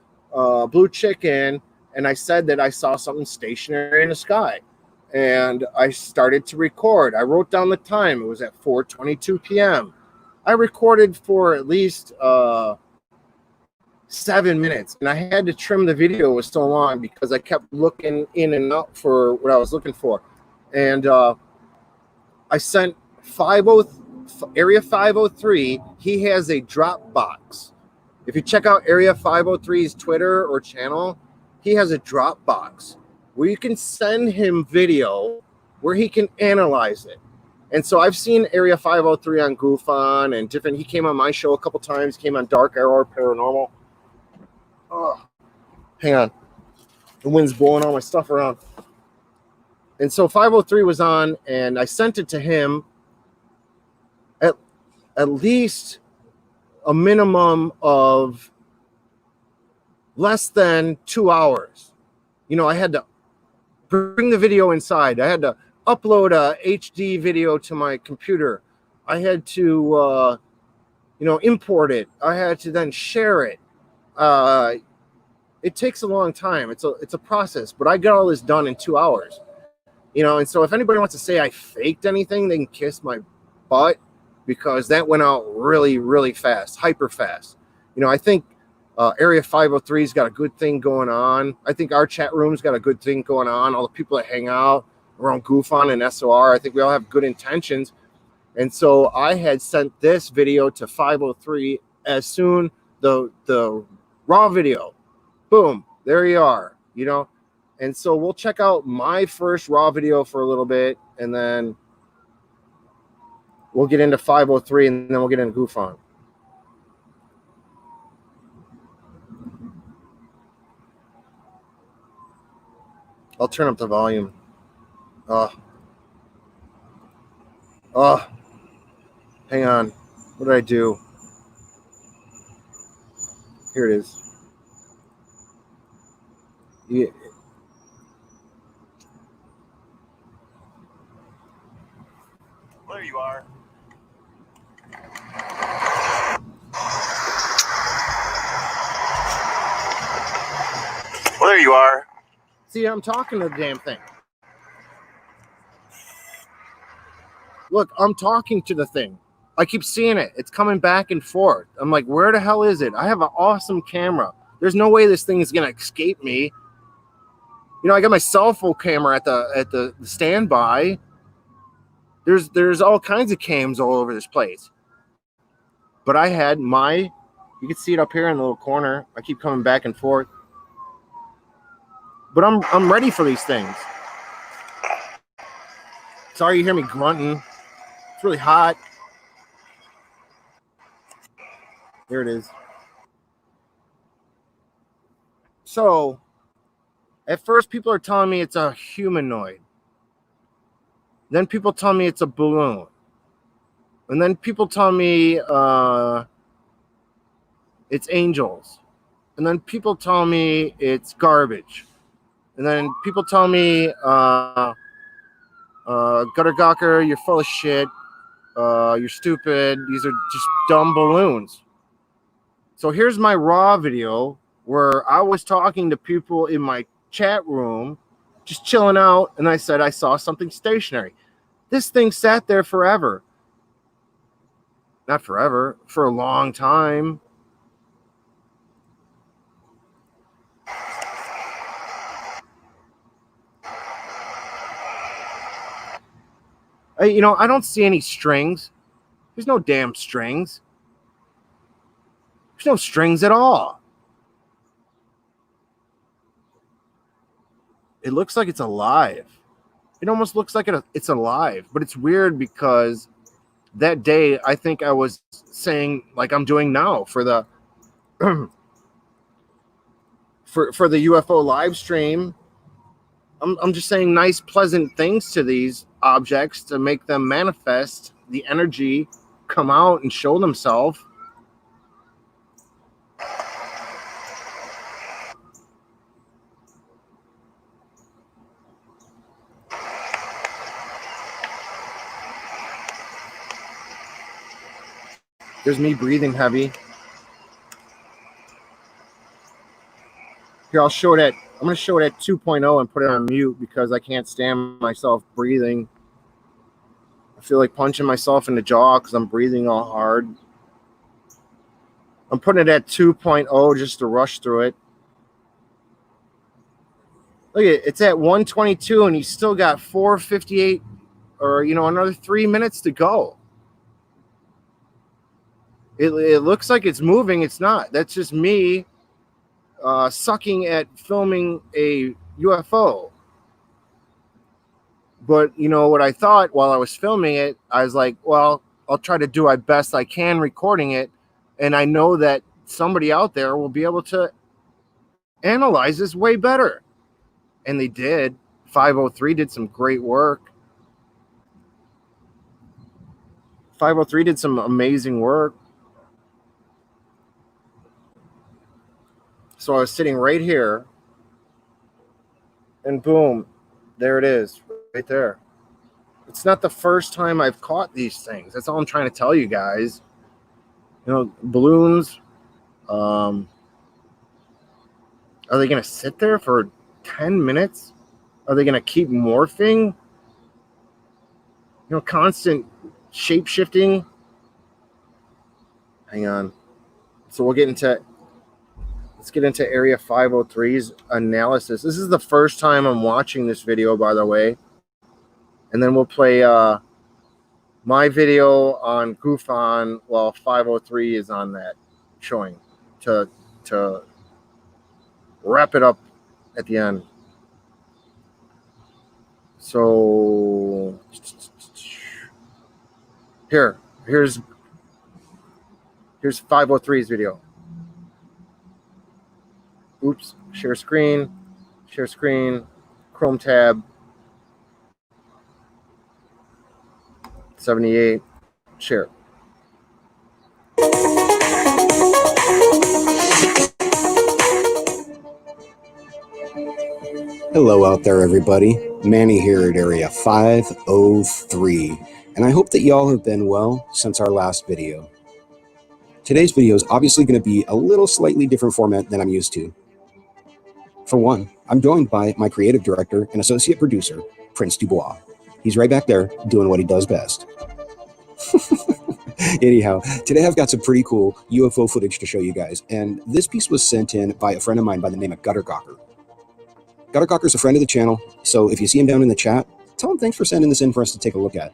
Blue Chicken, and I said that I saw something stationary in the sky. And I started to record. I wrote down the time. It was at 4:22 p.m. I recorded for at least 7 minutes, and I had to trim the video. It was so long because I kept looking in and out for what I was looking for. And I sent Area 503. He has a Dropbox. If you check out Area 503's Twitter or channel, he has a Dropbox where you can send him video where he can analyze it. And so I've seen Area 503 on Goof-On and different. He came on my show a couple times. Came on Dark Hour Paranormal. Oh, hang on. The wind's blowing all my stuff around. And so 503 was on, and I sent it to him at least a minimum of less than 2 hours. You know, I had to bring the video inside. I had to upload a HD video to my computer. I had to, import it. I had to then share it. It takes a long time. It's a process, but I got all this done in 2 hours. You know, and so if anybody wants to say I faked anything, they can kiss my butt, because that went out really, really fast, hyper fast. You know, I think Area 503's got a good thing going on. I think our chat room's got a good thing going on. All the people that hang out around Goof-On and SOR, I think we all have good intentions. And so I had sent this video to 503 as soon the raw video. Boom, there you are, you know. And so we'll check out my first raw video for a little bit, and then we'll get into 503, and then we'll get into Goof-On. I'll turn up the volume. Hang on. What did I do? Here it is. Yeah. Well, there you are. Well, there you are. See, I'm talking to the damn thing. Look, I'm talking to the thing. I keep seeing it. It's coming back and forth. I'm like, where the hell is it? I have an awesome camera. There's no way this thing is gonna escape me. You know, I got my cell phone camera at the standby. There's all kinds of cams all over this place. But I had you can see it up here in the little corner. I keep coming back and forth. But I'm ready for these things. Sorry you hear me grunting. It's really hot. Here it is. So, at first, people are telling me it's a humanoid. Then people tell me it's a balloon. And then people tell me it's angels. And then people tell me it's garbage. And then people tell me, Gutter Gawker, you're full of shit. You're stupid. These are just dumb balloons. So here's my raw video where I was talking to people in my chat room, just chilling out, and I said I saw something stationary. This thing sat there forever. Not forever, for a long time. I don't see any strings. There's no damn strings. There's no strings at all. It looks like it's alive. It almost looks like it's alive, but it's weird because that day I think I was saying, like I'm doing now for the for the UFO live stream, I'm just saying nice, pleasant things to these objects to make them manifest the energy, come out and show themselves. There's me breathing heavy. Here, I'll show it at, I'm going to show it at 2.0 and put it on mute because I can't stand myself breathing. I feel like punching myself in the jaw because I'm breathing all hard. I'm putting it at 2.0 just to rush through it. Look at it, it's at 122 and he's still got 458 or, another 3 minutes to go. It looks like it's moving. It's not. That's just me sucking at filming a UFO. But what I thought while I was filming it, I was like, well, I'll try to do my best I can recording it. And I know that somebody out there will be able to analyze this way better. And they did. 503 did some great work. 503 did some amazing work. So I was sitting right here, and boom, there it is, right there. It's not the first time I've caught these things. That's all I'm trying to tell you guys. Balloons, are they going to sit there for 10 minutes? Are they going to keep morphing? Constant shape-shifting. Hang on. So let's get into Area 503's analysis. This is the first time I'm watching this video, by the way. And then we'll play my video on Goofon while 503 is on that showing to wrap it up at the end. So here's 503's video. Oops, share screen, Chrome tab, 78, share. Hello out there, everybody. Manny here at Area 503, and I hope that y'all have been well since our last video. Today's video is obviously going to be a little slightly different format than I'm used to. For one, I'm joined by my creative director and associate producer, Prince Dubois. He's right back there doing what he does best. Anyhow, today I've got some pretty cool UFO footage to show you guys, and this piece was sent in by a friend of mine by the name of Gutter Gawker. Gutter Gawker's a friend of the channel, so if you see him down in the chat, tell him thanks for sending this in for us to take a look at.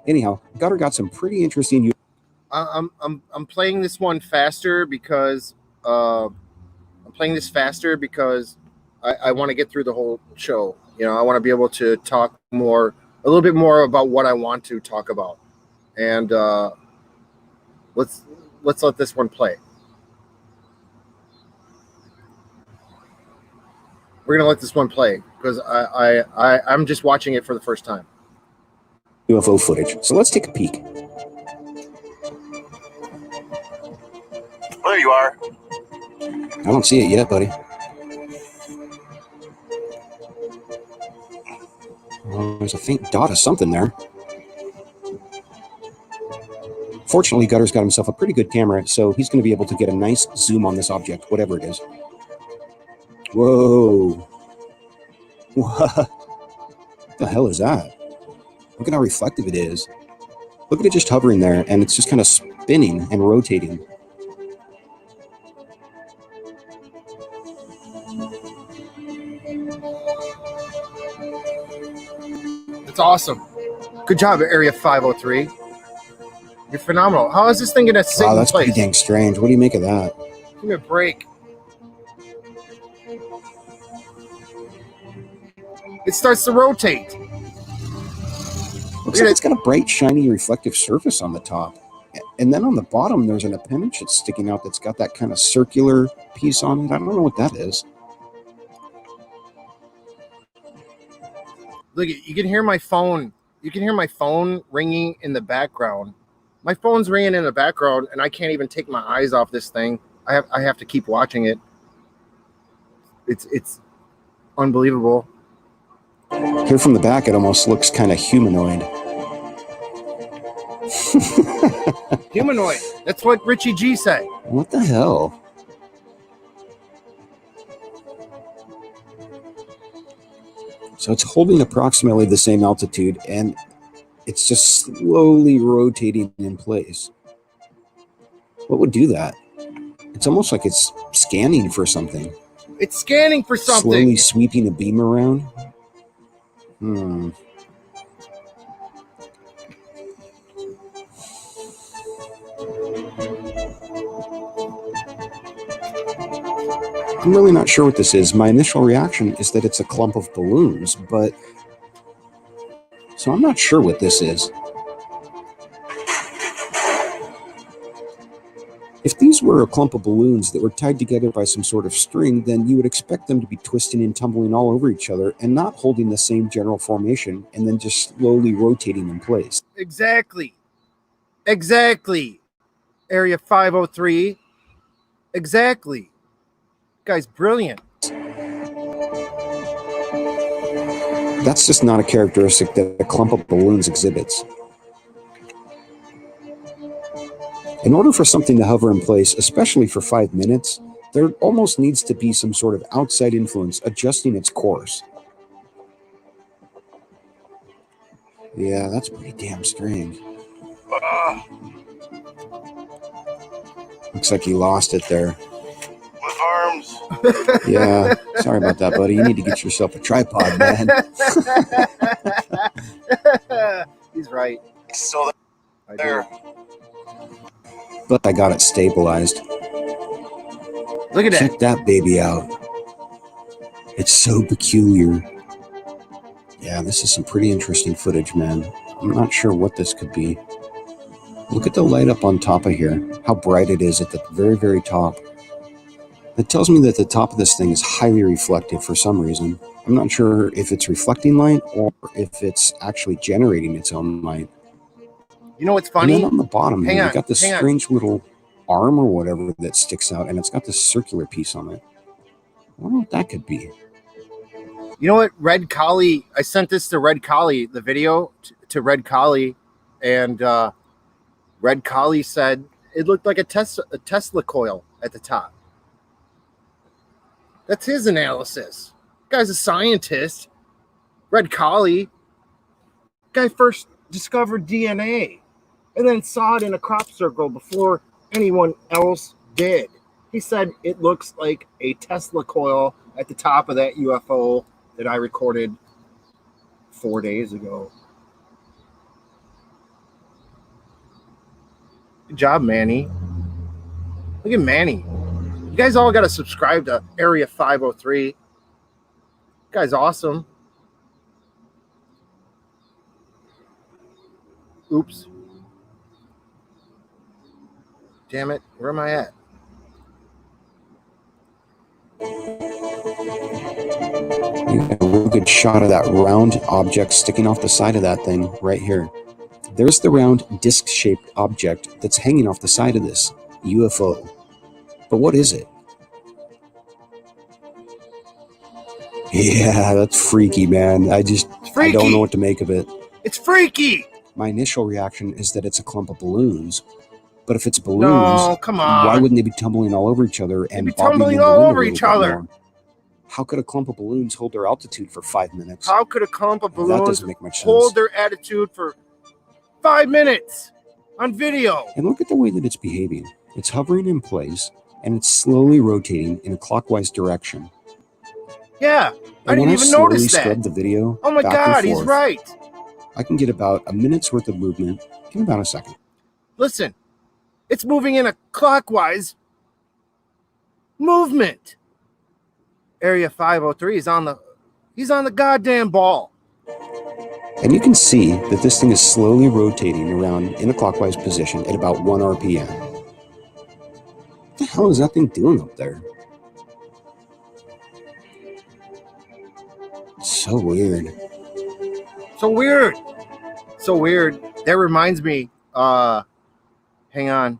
Anyhow, Gutter got some pretty interesting. I'm playing this one faster because I want to get through the whole show. I want to be able to talk a little bit more about what I want to talk about. And let's let's let this one play. We're gonna let this one play because I'm just watching it for the first time. UFO footage. So let's take a peek. There you are. I don't see it yet, buddy. There's a faint dot of something there. Fortunately, Gutter's got himself a pretty good camera, so he's going to be able to get a nice zoom on this object, whatever it is. Whoa. What the hell is that? Look at how reflective it is. Look at it just hovering there, and it's just kind of spinning and rotating. It's awesome. Good job, Area 503. You're phenomenal. How is this thing gonna sit Wow, in that's place? pretty dang strange. What do you make of that? Give me a break. It starts to rotate. Looks like it's got a bright, shiny, reflective surface on the top. And then on the bottom, there's an appendage that's sticking out that's got that kind of circular piece on it. I don't know what that is. Look, you can hear my phone. You can hear my phone ringing in the background. My phone's ringing in the background, and I can't even take my eyes off this thing. I have to keep watching it. It's unbelievable. Here from the back, it almost looks kind of humanoid. Humanoid. That's what Richie G said. What the hell? So it's holding approximately the same altitude, and it's just slowly rotating in place. What would do that? It's almost like it's scanning for something. It's scanning for something. Slowly sweeping a beam around. I'm really not sure what this is. My initial reaction is that it's a clump of balloons, but... So I'm not sure what this is. If these were a clump of balloons that were tied together by some sort of string, then you would expect them to be twisting and tumbling all over each other and not holding the same general formation and then just slowly rotating in place. Exactly. Area 503. Exactly. Guy's brilliant. That's just not a characteristic that a clump of balloons exhibits. In order for something to hover in place, especially for 5 minutes, there almost needs to be some sort of outside influence adjusting its course. Yeah, that's pretty damn strange. Looks like you lost it there. With arms. Yeah, sorry about that, buddy. You need to get yourself a tripod, man. He's right. So there. But I got it stabilized. Look at that. Check that baby out. It's so peculiar. Yeah, this is some pretty interesting footage, man. I'm not sure what this could be. Look at the light up on top of here. How bright it is at the very, very top. It tells me that the top of this thing is highly reflective for some reason. I'm not sure if it's reflecting light or if it's actually generating its own light. You know what's funny? And then on the bottom here, you got this strange little arm or whatever that sticks out, and it's got this circular piece on it. I don't know what that could be. You know what? Red Collie, I sent this to Red Collie, the video to Red Collie, and Red Collie said it looked like a Tesla coil at the top. That's his analysis. Guy's a scientist. Red Collie. Guy first discovered DNA and then saw it in a crop circle before anyone else did. He said it looks like a Tesla coil at the top of that UFO that I recorded 4 days ago. Good job, Manny. Look at Manny. You guys all got to subscribe to Area 503. Guy's awesome. Oops. Damn it, where am I at? You got a real good shot of that round object sticking off the side of that thing right here. There's the round disc-shaped object that's hanging off the side of this UFO. But what is it? Yeah, that's freaky, man. I don't know what to make of it. It's freaky. My initial reaction is that it's a clump of balloons. But if it's balloons, No, come on. why wouldn't they be tumbling all over each other and be bobbing tumbling in the all wind over a little each bit other. more? How could a clump of balloons hold their altitude for 5 minutes? How could a clump of That balloons doesn't make much sense. hold their attitude for 5 minutes on video? And look at the way that it's behaving. It's hovering in place and it's slowly rotating in a clockwise direction. Yeah, I And when didn't I even slowly notice that. scrub the video Oh my back God, and he's forth, right. I can get about a minute's worth of movement in about a second. Listen, it's moving in a clockwise movement. Area 503 is on the goddamn ball. And you can see that this thing is slowly rotating around in a clockwise position at about 1 RPM. What the hell is that thing doing up there? So weird. So weird. So weird. That reminds me, hang on.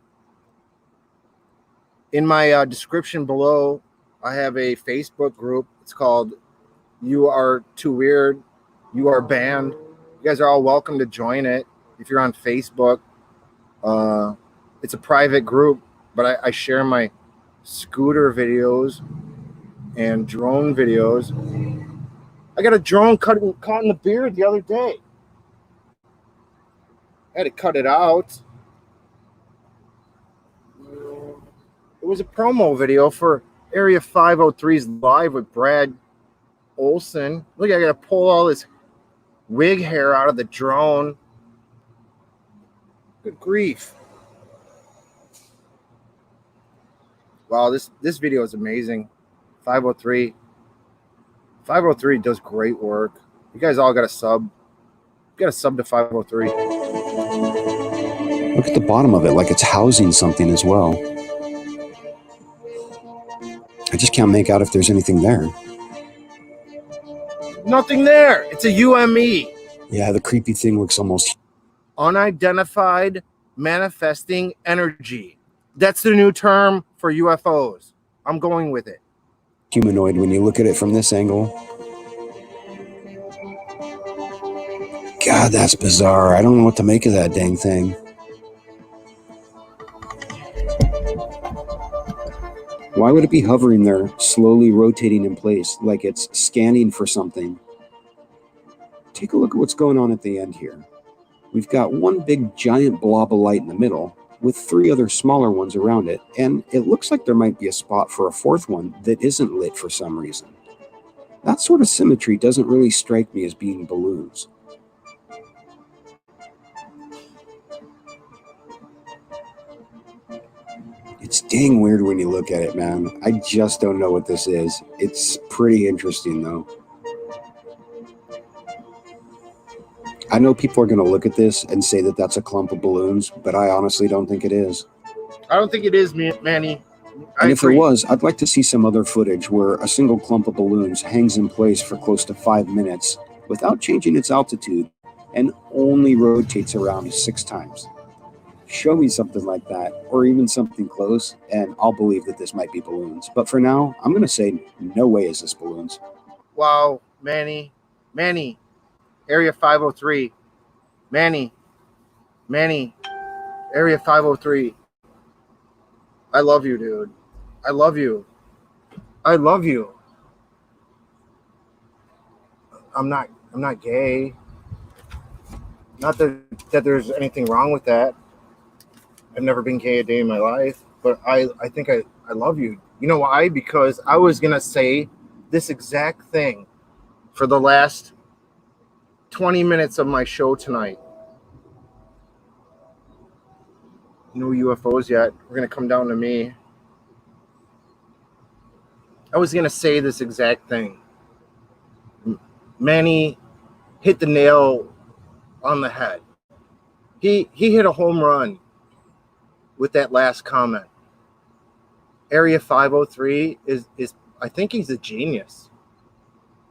In my description below, I have a Facebook group. It's called You Are Too Weird. You Are Banned. You guys are all welcome to join it if you're on Facebook. It's a private group, but I share my scooter videos and drone videos. I got a drone caught in the beard the other day. I had to cut it out. It was a promo video for Area 503's Live with Brad Olson. Look, I got to pull all this wig hair out of the drone. Good grief. Wow, this video is amazing. 503 does great work. You guys all got a sub. You got a sub to 503. Look at the bottom of it, like it's housing something as well. I just can't make out if there's anything there. Nothing there. It's a UME. Yeah, the creepy thing looks almost... Unidentified Manifesting Energy. That's the new term for UFOs. I'm going with it. humanoid when you look at it from this angle. God, that's bizarre. I don't know what to make of that dang thing. Why would it be hovering there, slowly rotating in place, like it's scanning for something? Take a look at what's going on at the end here. We've got one big giant blob of light in the middle, with three other smaller ones around it, and it looks like there might be a spot for a fourth one that isn't lit for some reason. That sort of symmetry doesn't really strike me as being balloons. It's dang weird when you look at it, man. I just don't know what this is. It's pretty interesting, though. I know people are going to look at this and say that that's a clump of balloons, but I honestly don't think it is. I don't think it is, Manny. And if it was, I'd like to see some other footage where a single clump of balloons hangs in place for close to 5 minutes without changing its altitude and only rotates around 6 times. Show me something like that, or even something close, and I'll believe that this might be balloons. But for now, I'm going to say, no way is this balloons. Wow, Manny, Area 503, Manny, Area 503. I love you, dude. I love you. I'm not gay. Not that there's anything wrong with that. I've never been gay a day in my life, but I think I love you. You know why? Because I was going to say this exact thing for the last 20 minutes of my show tonight. No UFOs yet. We're going to come down to me. I was going to say this exact thing. Manny hit the nail on the head. He hit a home run with that last comment. Area 503 is I think he's a genius.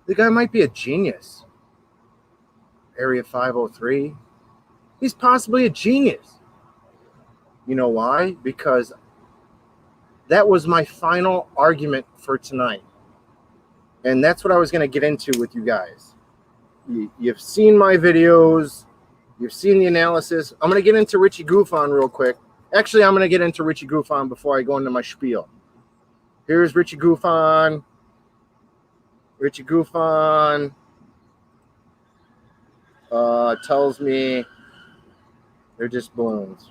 The guy might be a genius. Area 503. He's possibly a genius. You know why? Because that was my final argument for tonight. And that's what I was going to get into with you guys. You've seen my videos. You've seen the analysis. I'm going to get into Richie Goofon real quick. Actually, I'm going to get into Richie Goofon before I go into my spiel. Here's Richie Goofon. Richie Goofon tells me they're just balloons.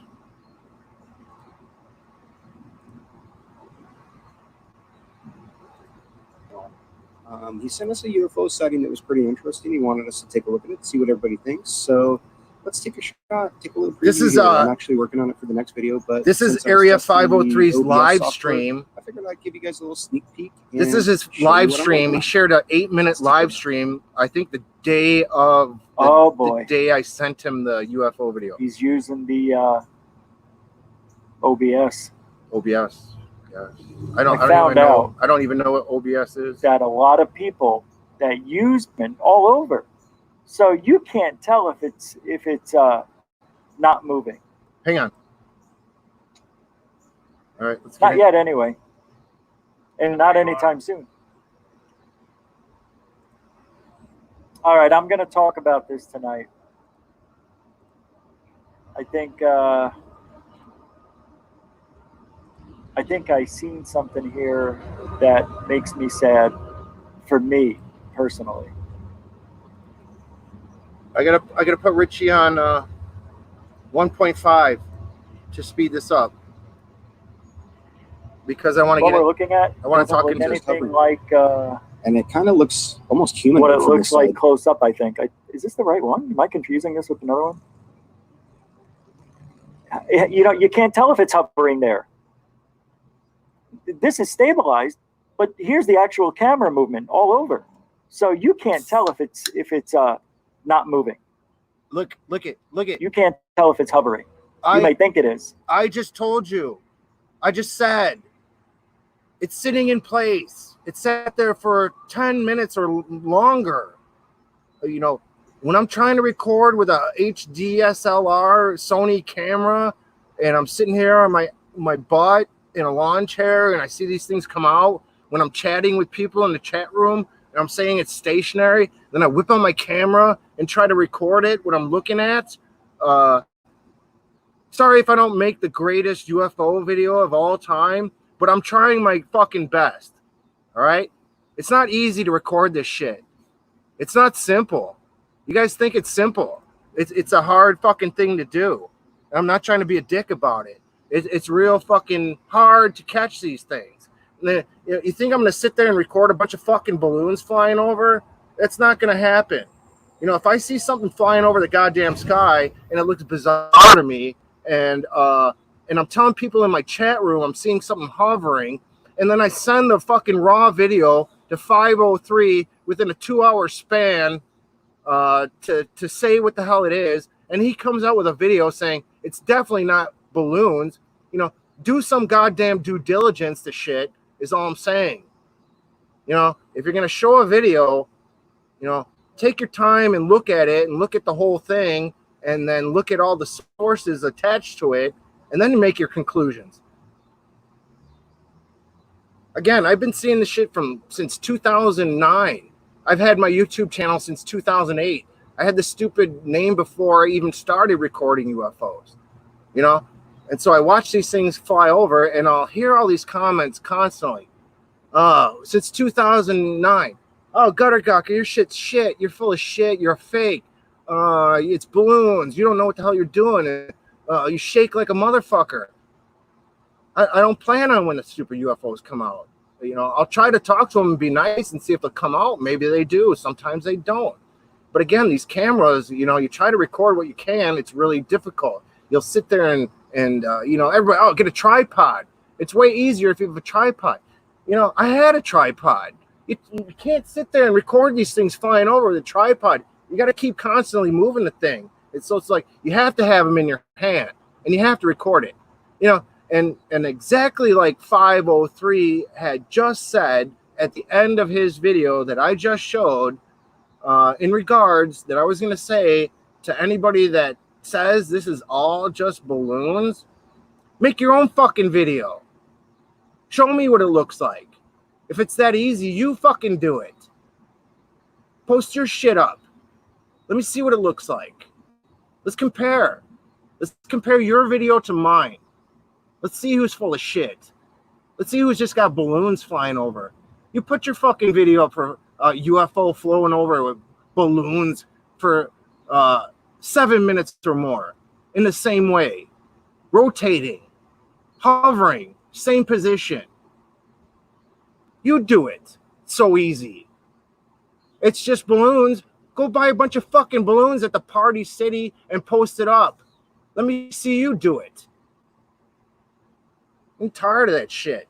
He sent us a UFO sighting that was pretty interesting. He wanted us to take a look at it, see what everybody thinks. So let's take a shot, take a little preview. This is here. I'm actually working on it for the next video, but this is Area 503's live stream. I figured I'd give you guys a little sneak peek. This is his live stream. He shared an 8-minute live stream. I think the day of the day I sent him the UFO video. He's using the OBS. OBS. Yeah. I don't even know what OBS is. Got a lot of people that use it all over, so you can't tell if it's not moving. Hang on. All right, let's not yet anyway, and not anytime soon. All right, I'm going to talk about this tonight. I think I've seen something here that makes me sad, for me personally. I gotta put Richie on 1.5 to speed this up because I want to get. What we're looking at. I want to talk into anything like. And it kind of looks almost human. What it looks like close up, I think. Is this the right one? Am I confusing this with another one? You can't tell if it's hovering there. This is stabilized, but here's the actual camera movement all over, so you can't tell if it's not moving. Look it. You can't tell if it's hovering. You might think it is. I just told you. I just said it's sitting in place. It sat there for 10 minutes or longer. You know, when I'm trying to record with a HDSLR Sony camera, and I'm sitting here on my butt in a lawn chair and I see these things come out when I'm chatting with people in the chat room and I'm saying it's stationary, then I whip on my camera and try to record it what I'm looking at. Sorry if I don't make the greatest UFO video of all time, but I'm trying my fucking best. All right? It's not easy to record this shit. It's not simple. You guys think it's simple. It's a hard fucking thing to do. I'm not trying to be a dick about it. It's real fucking hard to catch these things. You think I'm going to sit there and record a bunch of fucking balloons flying over? That's not going to happen. You know, if I see something flying over the goddamn sky and it looks bizarre to me, and I'm telling people in my chat room I'm seeing something hovering, and then I send the fucking raw video to 503 within a 2-hour span to say what the hell it is, and he comes out with a video saying it's definitely not balloons. You know, do some goddamn due diligence to shit is all I'm saying. You know, if you're gonna show a video, you know, take your time and look at it and look at the whole thing and then look at all the sources attached to it and then you make your conclusions. Again, I've been seeing this shit since 2009. I've had my YouTube channel since 2008. I had the stupid name before I even started recording UFOs, you know? And so I watch these things fly over and I'll hear all these comments constantly. Since 2009. Oh, Guttergucker, your shit's shit. You're full of shit. You're a fake. It's balloons. You don't know what the hell you're doing. You shake like a motherfucker. I don't plan on when the super UFOs come out. You know, I'll try to talk to them and be nice and see if they'll come out. Maybe they do. Sometimes they don't. But again, these cameras, you know, you try to record what you can. It's really difficult. You'll sit there and you know, everybody, get a tripod. It's way easier if you have a tripod. You know, I had a tripod. You can't sit there and record these things flying over with a tripod. You got to keep constantly moving the thing. So it's like you have to have them in your hand and you have to record it. You know, And exactly like 503 had just said at the end of his video that I just showed, in regards that I was going to say to anybody that says this is all just balloons, make your own fucking video. Show me what it looks like. If it's that easy, you fucking do it. Post your shit up. Let me see what it looks like. Let's compare. Let's compare your video to mine. Let's see who's full of shit. Let's see who's just got balloons flying over. You put your fucking video up for a UFO flowing over with balloons for 7 minutes or more in the same way, rotating, hovering, same position. You do it. It's so easy. It's just balloons. Go buy a bunch of fucking balloons at the Party City and post it up. Let me see you do it. I'm tired of that shit.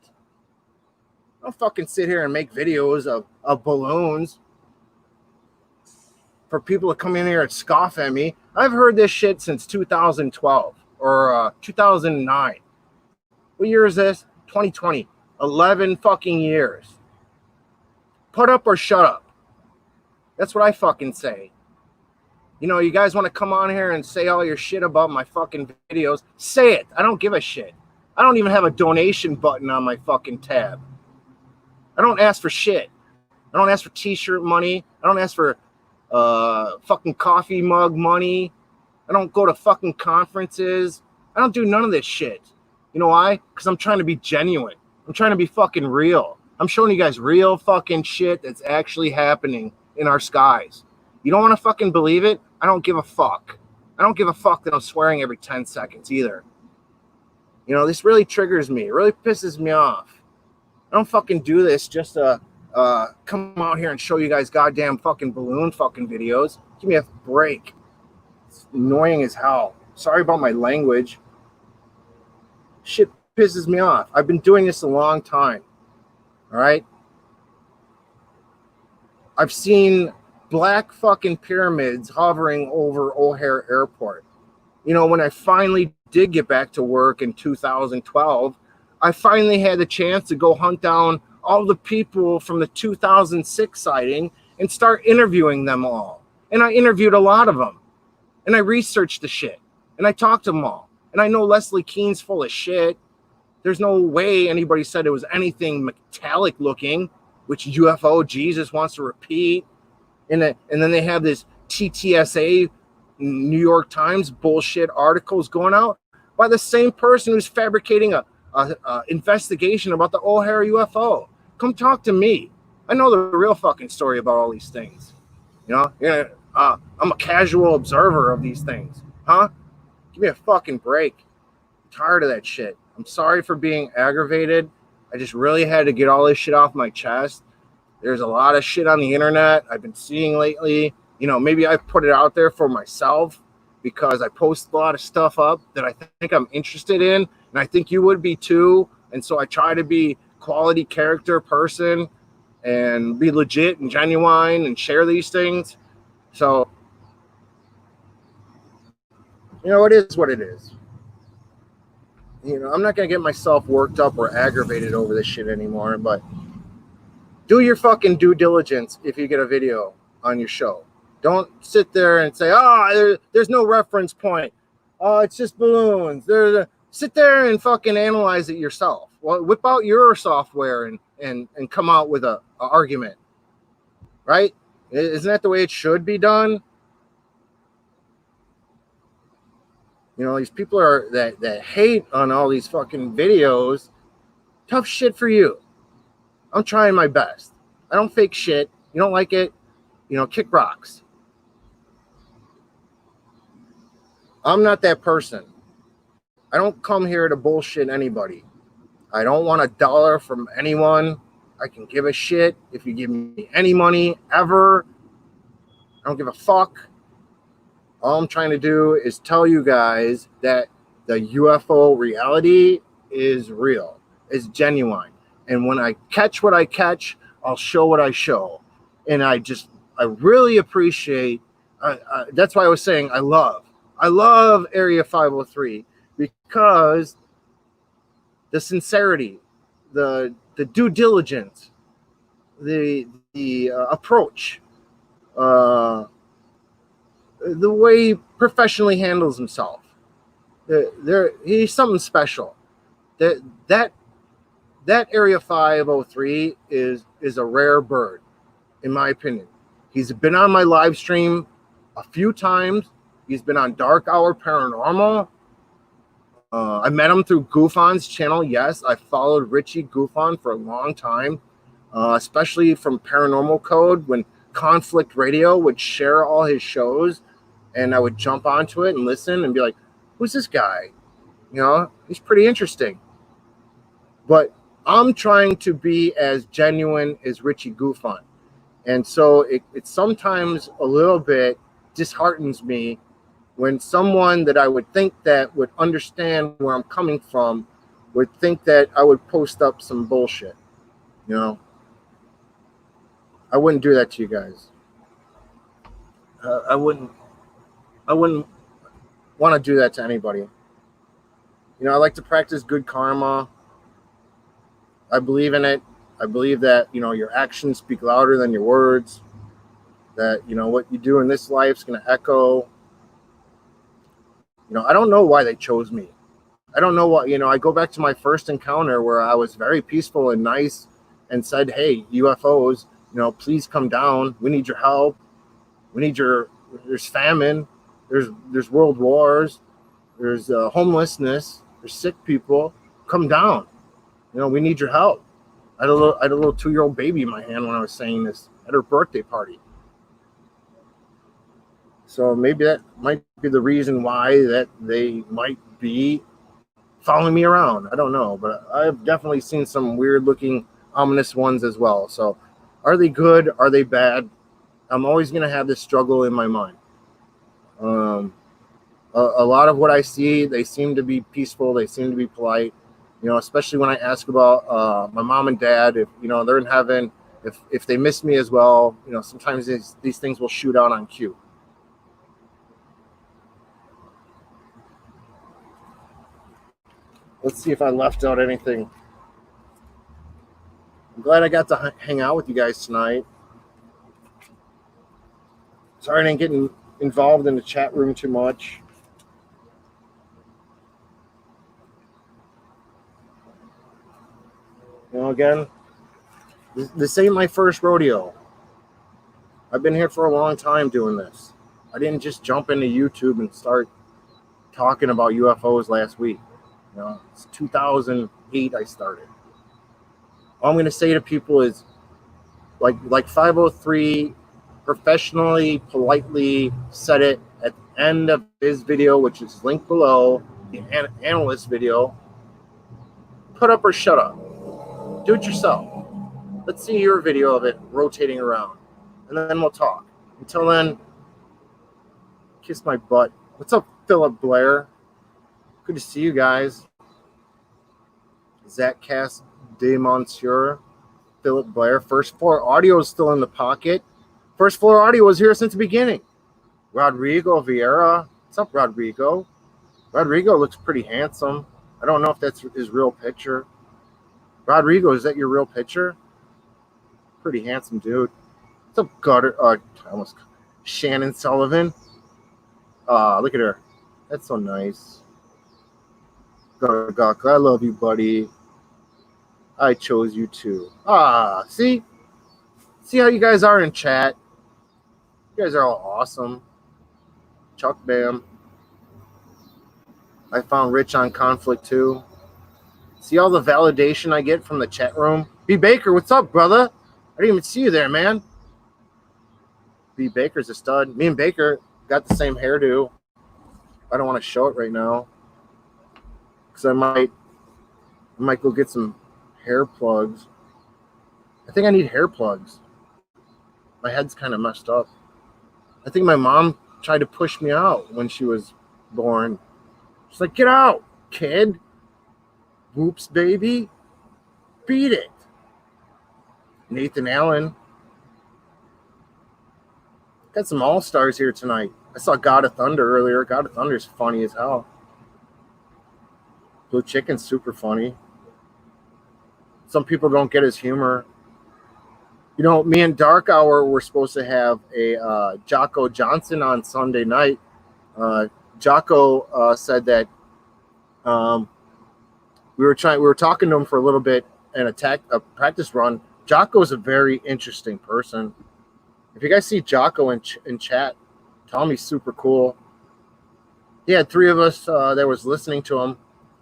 Don't fucking sit here and make videos of balloons for people to come in here and scoff at me. I've heard this shit since 2012 or 2009. What year is this? 2020. 11 fucking years. Put up or shut up. That's what I fucking say. You know, you guys want to come on here and say all your shit about my fucking videos, say it. I don't give a shit. I don't even have a donation button on my fucking tab. I don't ask for shit. I don't ask for t-shirt money. I don't ask for fucking coffee mug money. I don't go to fucking conferences. I don't do none of this shit. You know why? Because I'm trying to be genuine. I'm trying to be fucking real. I'm showing you guys real fucking shit that's actually happening in our skies. You don't want to fucking believe it? I don't give a fuck. I don't give a fuck that I'm swearing every 10 seconds either. You know, this really triggers me. It really pisses me off. I don't fucking do this just to come out here and show you guys goddamn fucking balloon fucking videos. Give me a break. It's annoying as hell. Sorry about my language. Shit pisses me off. I've been doing this a long time. All right? I've seen black fucking pyramids hovering over O'Hare Airport. You know, when I finally did get back to work in 2012, I finally had the chance to go hunt down all the people from the 2006 sighting and start interviewing them all. And I interviewed a lot of them. And I researched the shit. And I talked to them all. And I know Leslie Keene's full of shit. There's no way anybody said it was anything metallic looking, which UFO Jesus wants to repeat. And then they have this TTSA New York Times bullshit articles going out by the same person who's fabricating a investigation about the O'Hare UFO. Come talk to me. I know the real fucking story about all these things. You know, I'm a casual observer of these things. Huh? Give me a fucking break. I'm tired of that shit. I'm sorry for being aggravated. I just really had to get all this shit off my chest. There's a lot of shit on the internet I've been seeing lately. You know, maybe I put it out there for myself because I post a lot of stuff up that I think I'm interested in, and I think you would be too. And so I try to be quality character person and be legit and genuine and share these things. So, you know, it is what it is. You know, I'm not going to get myself worked up or aggravated over this shit anymore, but do your fucking due diligence if you get a video on your show. Don't sit there and say, there's no reference point. Oh, it's just balloons. Sit there and fucking analyze it yourself. Well, whip out your software and come out with a argument. Right? Isn't that the way it should be done? You know, these people that hate on all these fucking videos. Tough shit for you. I'm trying my best. I don't fake shit. You don't like it, you know, kick rocks. I'm not that person. I don't come here to bullshit anybody. I don't want $1 from anyone. I can give a shit if you give me any money ever. I don't give a fuck. All I'm trying to do is tell you guys that the UFO reality is real, is genuine. And when I catch what I catch, I'll show what I show. And I really appreciate, that's why I was saying I love Area 503 because the sincerity, the due diligence, the approach, the way he professionally handles himself. He's something special. That Area 503 is a rare bird, in my opinion. He's been on my live stream a few times. He's been on Dark Hour Paranormal. I met him through Goofon's channel. Yes, I followed Richie Goofon for a long time, especially from Paranormal Code when Conflict Radio would share all his shows, and I would jump onto it and listen and be like, who's this guy? You know, he's pretty interesting. But I'm trying to be as genuine as Richie Goofon. And so it sometimes a little bit disheartens me when someone that I would think that would understand where I'm coming from would think that I would post up some bullshit. You know, I wouldn't do that to you guys. I wouldn't want to do that to anybody. You know, I like to practice good karma. I believe in it. I believe that, you know, your actions speak louder than your words. That, you know, what you do in this life is going to echo. You know, I don't know why they chose me. I don't know what, you know, I go back to my first encounter where I was very peaceful and nice and said, hey, UFOs, you know, please come down. We need your help. We need there's famine. There's world wars. There's homelessness. There's sick people. Come down. You know, we need your help. I had a little 2-year-old baby in my hand when I was saying this at her birthday party. So maybe that might be the reason why that they might be following me around. I don't know, but I've definitely seen some weird looking ominous ones as well. So are they good? Are they bad? I'm always going to have this struggle in my mind. A lot of what I see, they seem to be peaceful. They seem to be polite, you know, especially when I ask about my mom and dad, if, you know, they're in heaven, if they miss me as well, you know, sometimes these things will shoot out on cue. Let's see if I left out anything. I'm glad I got to hang out with you guys tonight. Sorry I didn't get involved in the chat room too much. You know, again, this ain't my first rodeo. I've been here for a long time doing this. I didn't just jump into YouTube and start talking about UFOs last week. You know, it's 2008 I started. All I'm going to say to people is, like 503 professionally, politely said it at the end of his video, which is linked below, the analyst video, put up or shut up. Do it yourself. Let's see your video of it rotating around, and then we'll talk. Until then, kiss my butt. What's up, Philip Blair? Good to see you guys. Zach Cass de Monsieur, Philip Blair. First Floor Audio is still in the pocket. First Floor Audio was here since the beginning. Rodrigo Vieira. What's up, Rodrigo? Rodrigo looks pretty handsome. I don't know if that's his real picture. Rodrigo, is that your real picture? Pretty handsome dude. What's up, Gutter? Almost Shannon Sullivan. Look at her. That's so nice. Gawk, I love you, buddy. I chose you too. See how you guys are in chat. You guys are all awesome. Chuck Bam. I found Rich on Conflict too. See all the validation I get from the chat room. B Baker, what's up, brother? I didn't even see you there, man. B Baker's a stud. Me and Baker got the same hairdo. I don't want to show it right now because I might go get some hair plugs. I think I need hair plugs. My head's kind of messed up. I think my mom tried to push me out when she was born. She's like, get out, kid. Whoops, baby. Beat it. Nathan Allen. Got some all-stars here tonight. I saw God of Thunder earlier. God of Thunder is funny as hell. Blue Chicken's super funny. some people don't get his humor. You know, me and Dark Hour were supposed to have a Jocko Johnson on Sunday night. Jocko said that we were talking to him for a little bit and a practice run. Jocko's a very interesting person. If you guys see Jocko in chat, tell him he's super cool. He had 3 of us that was listening to him.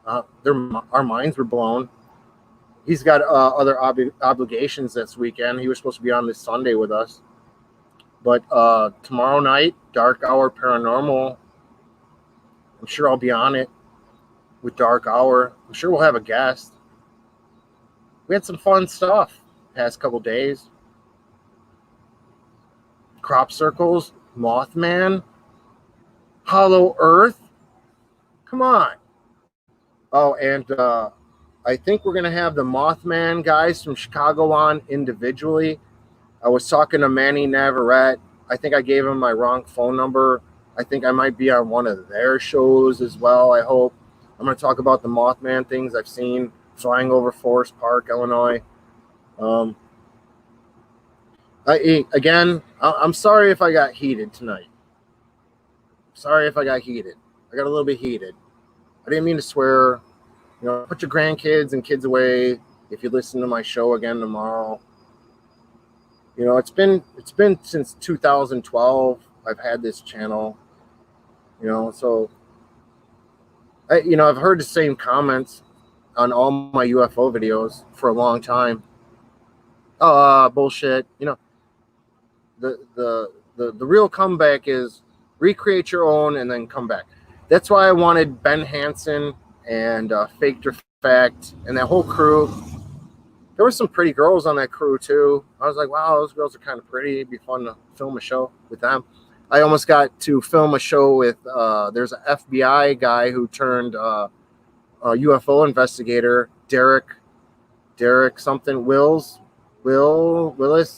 Our minds were blown. He's got other obligations this weekend. He was supposed to be on this Sunday with us. But tomorrow night, Dark Hour Paranormal, I'm sure I'll be on it with Dark Hour. I'm sure we'll have a guest. We had some fun stuff past couple days. Crop circles, Mothman, Hollow Earth. Come on. Oh, and I think we're going to have the Mothman guys from Chicago on individually. I was talking to Manny Navarrete. I think I gave him my wrong phone number. I think I might be on one of their shows as well, I hope. I'm going to talk about the Mothman things I've seen flying over Forest Park, Illinois. I'm sorry if I got heated tonight. Sorry if I got heated. I got a little bit heated. I didn't mean to swear. You know, put your grandkids and kids away if you listen to my show again tomorrow. You know, it's been since 2012 I've had this channel. You know, so I've heard the same comments on all my UFO videos for a long time. Oh, bullshit. You know, the real comeback is recreate your own and then come back. That's why I wanted Ben Hansen and Faked or Fact and that whole crew. There were some pretty girls on that crew too. I was like, wow, those girls are kind of pretty. It'd be fun to film a show with them. I almost got to film a show with there's an FBI guy who turned a UFO investigator, Derek something, Willis,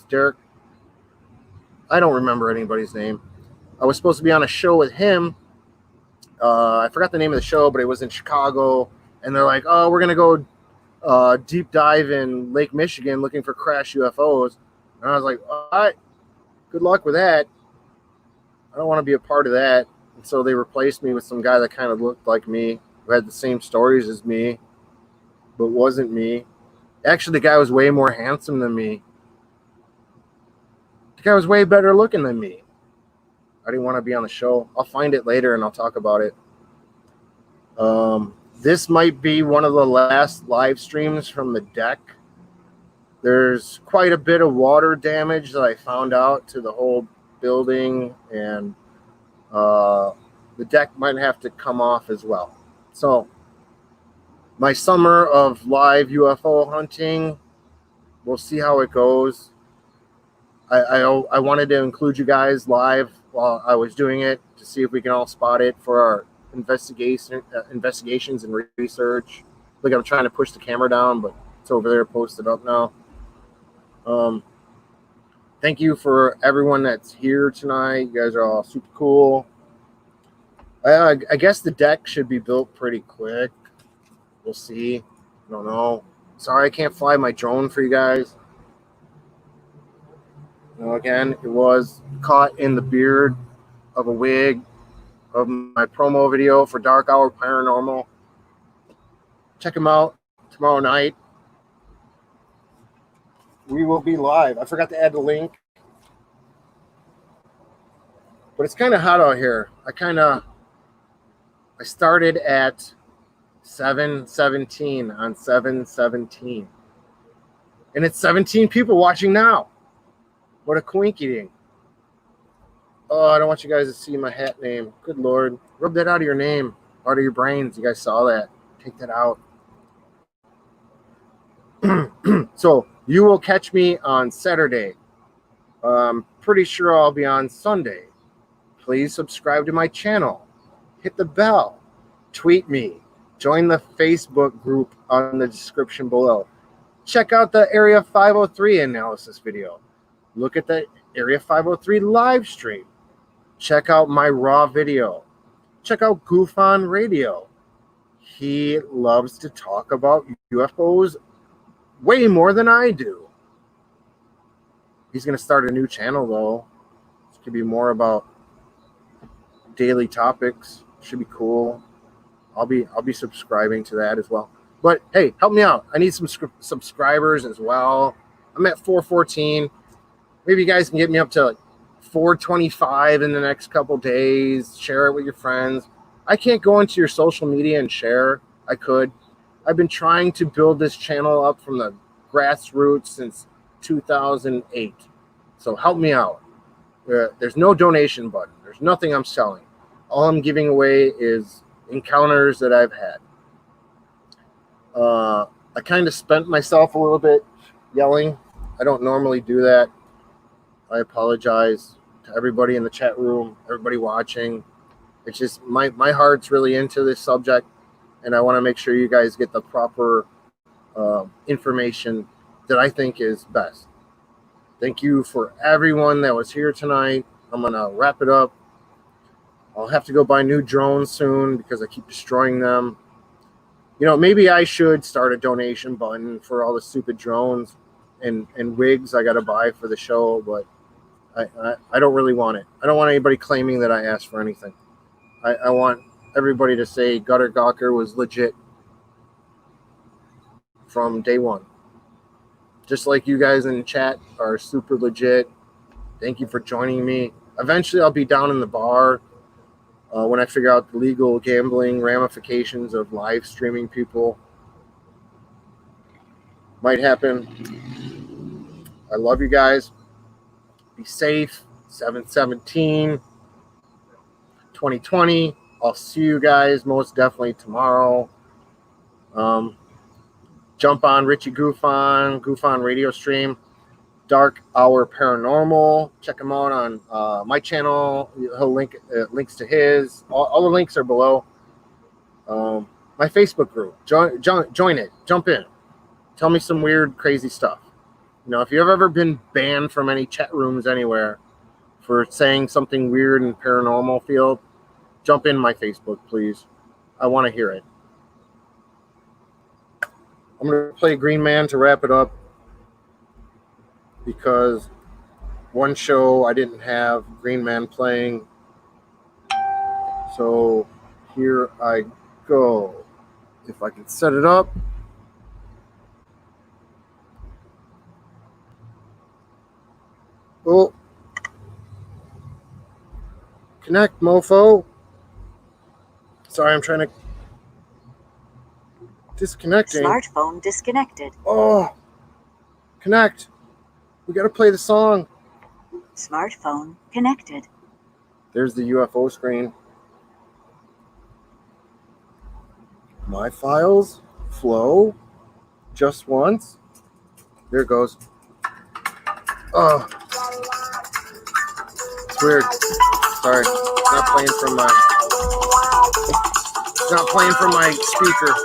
Derek. I don't remember anybody's name. I was supposed to be on a show with him. I forgot the name of the show, but it was in Chicago. And they're like, oh, we're going to go deep dive in Lake Michigan looking for crashed UFOs. And I was like, all right, good luck with that. I don't want to be a part of that. And so they replaced me with some guy that kind of looked like me, who had the same stories as me, but wasn't me. Actually, the guy was way more handsome than me. The guy was way better looking than me. I didn't want to be on the show. I'll find it later and I'll talk about it. This might be one of the last live streams from the deck. There's quite a bit of water damage that I found out to the whole building, and the deck might have to come off as well. So my summer of live UFO hunting, we'll see how it goes. I wanted to include you guys live while I was doing it to see if we can all spot it for our investigations and research. Look, I'm trying to push the camera down, but it's over there posted up now. Thank you for everyone that's here tonight. You guys are all super cool. I guess the deck should be built pretty quick. We'll see. I don't know. Sorry I can't fly my drone for you guys. You know, again, it was caught in the beard of a wig of my promo video for Dark Hour Paranormal. Check them out tomorrow night. We will be live. I forgot to add the link. But it's kind of hot out here. I started at 7:17 on 7/17. And it's 17 people watching now. What a coinky-ding. Oh, I don't want you guys to see my hat name. Good Lord. Rub that out of your name, out of your brains. You guys saw that. Take that out. So you will catch me on Saturday. Pretty sure I'll be on Sunday. Please subscribe to my channel. Hit the bell. Tweet me. Join the Facebook group on the description below. Check out the Area 503 analysis video. Look at the Area 503 live stream. Check out my raw video. Check out Goof on Radio. He loves to talk about UFOs way more than I do. He's going to start a new channel, though. It could be more about daily topics. Should be cool. I'll be subscribing to that as well. But hey, help me out. I need some subscribers as well. I'm at 414. Maybe you guys can get me up to like 425 in the next couple days. Share it with your friends. I can't go into your social media and share. I could. I've been trying to build this channel up from the grassroots since 2008. So help me out. There's no donation button. There's nothing I'm selling. All I'm giving away is encounters that I've had. I kind of spent myself a little bit yelling. I don't normally do that. I apologize to everybody in the chat room, everybody watching. It's just my heart's really into this subject, and I want to make sure you guys get the proper information that I think is best. Thank you for everyone that was here tonight. I'm going to wrap it up. I'll have to go buy new drones soon because I keep destroying them. You know, maybe I should start a donation button for all the stupid drones and wigs I got to buy for the show, but I don't really want it. I don't want anybody claiming that I asked for anything. I want everybody to say Gutter Gawker was legit from day one. Just like you guys in the chat are super legit. Thank you for joining me. Eventually, I'll be down in the bar when I figure out the legal gambling ramifications of live streaming people. Might happen. I love you guys. Be safe. 7/17, 2020. I'll see you guys most definitely tomorrow. Jump on Richie Goofon radio stream, Dark Hour Paranormal. Check him out on my channel. He'll links to his. All the links are below. My Facebook group. Join it. Jump in. Tell me some weird, crazy stuff. You know, if you've ever been banned from any chat rooms anywhere for saying something weird in paranormal field, jump in my Facebook, please. I want to hear it. I'm going to play Green Man to wrap it up because one show I didn't have Green Man playing. So here I go. If I can set it up. Oh. Connect, mofo. Sorry, I'm trying to disconnecting. Smartphone disconnected. Oh, connect. We got to play the song. Smartphone connected. There's the UFO screen. My files flow just once. There it goes. Oh, it's weird. Sorry, it's not playing from my speaker.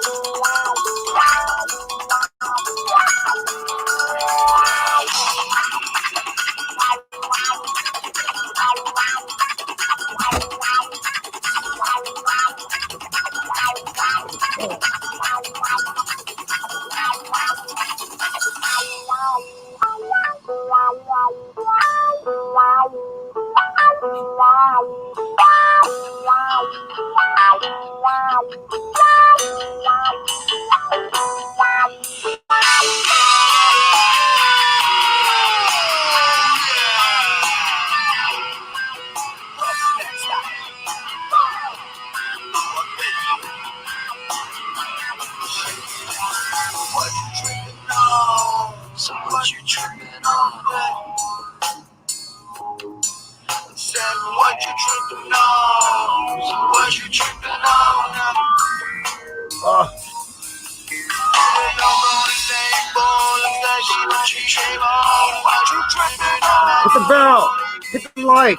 Hit the bell. Hit the like.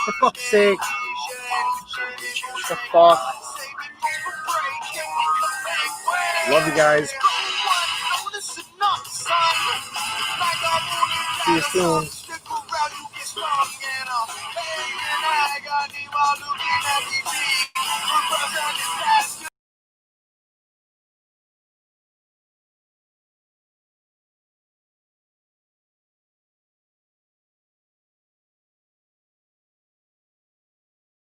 For fuck's sake. What the fuck? Love you guys. See you soon.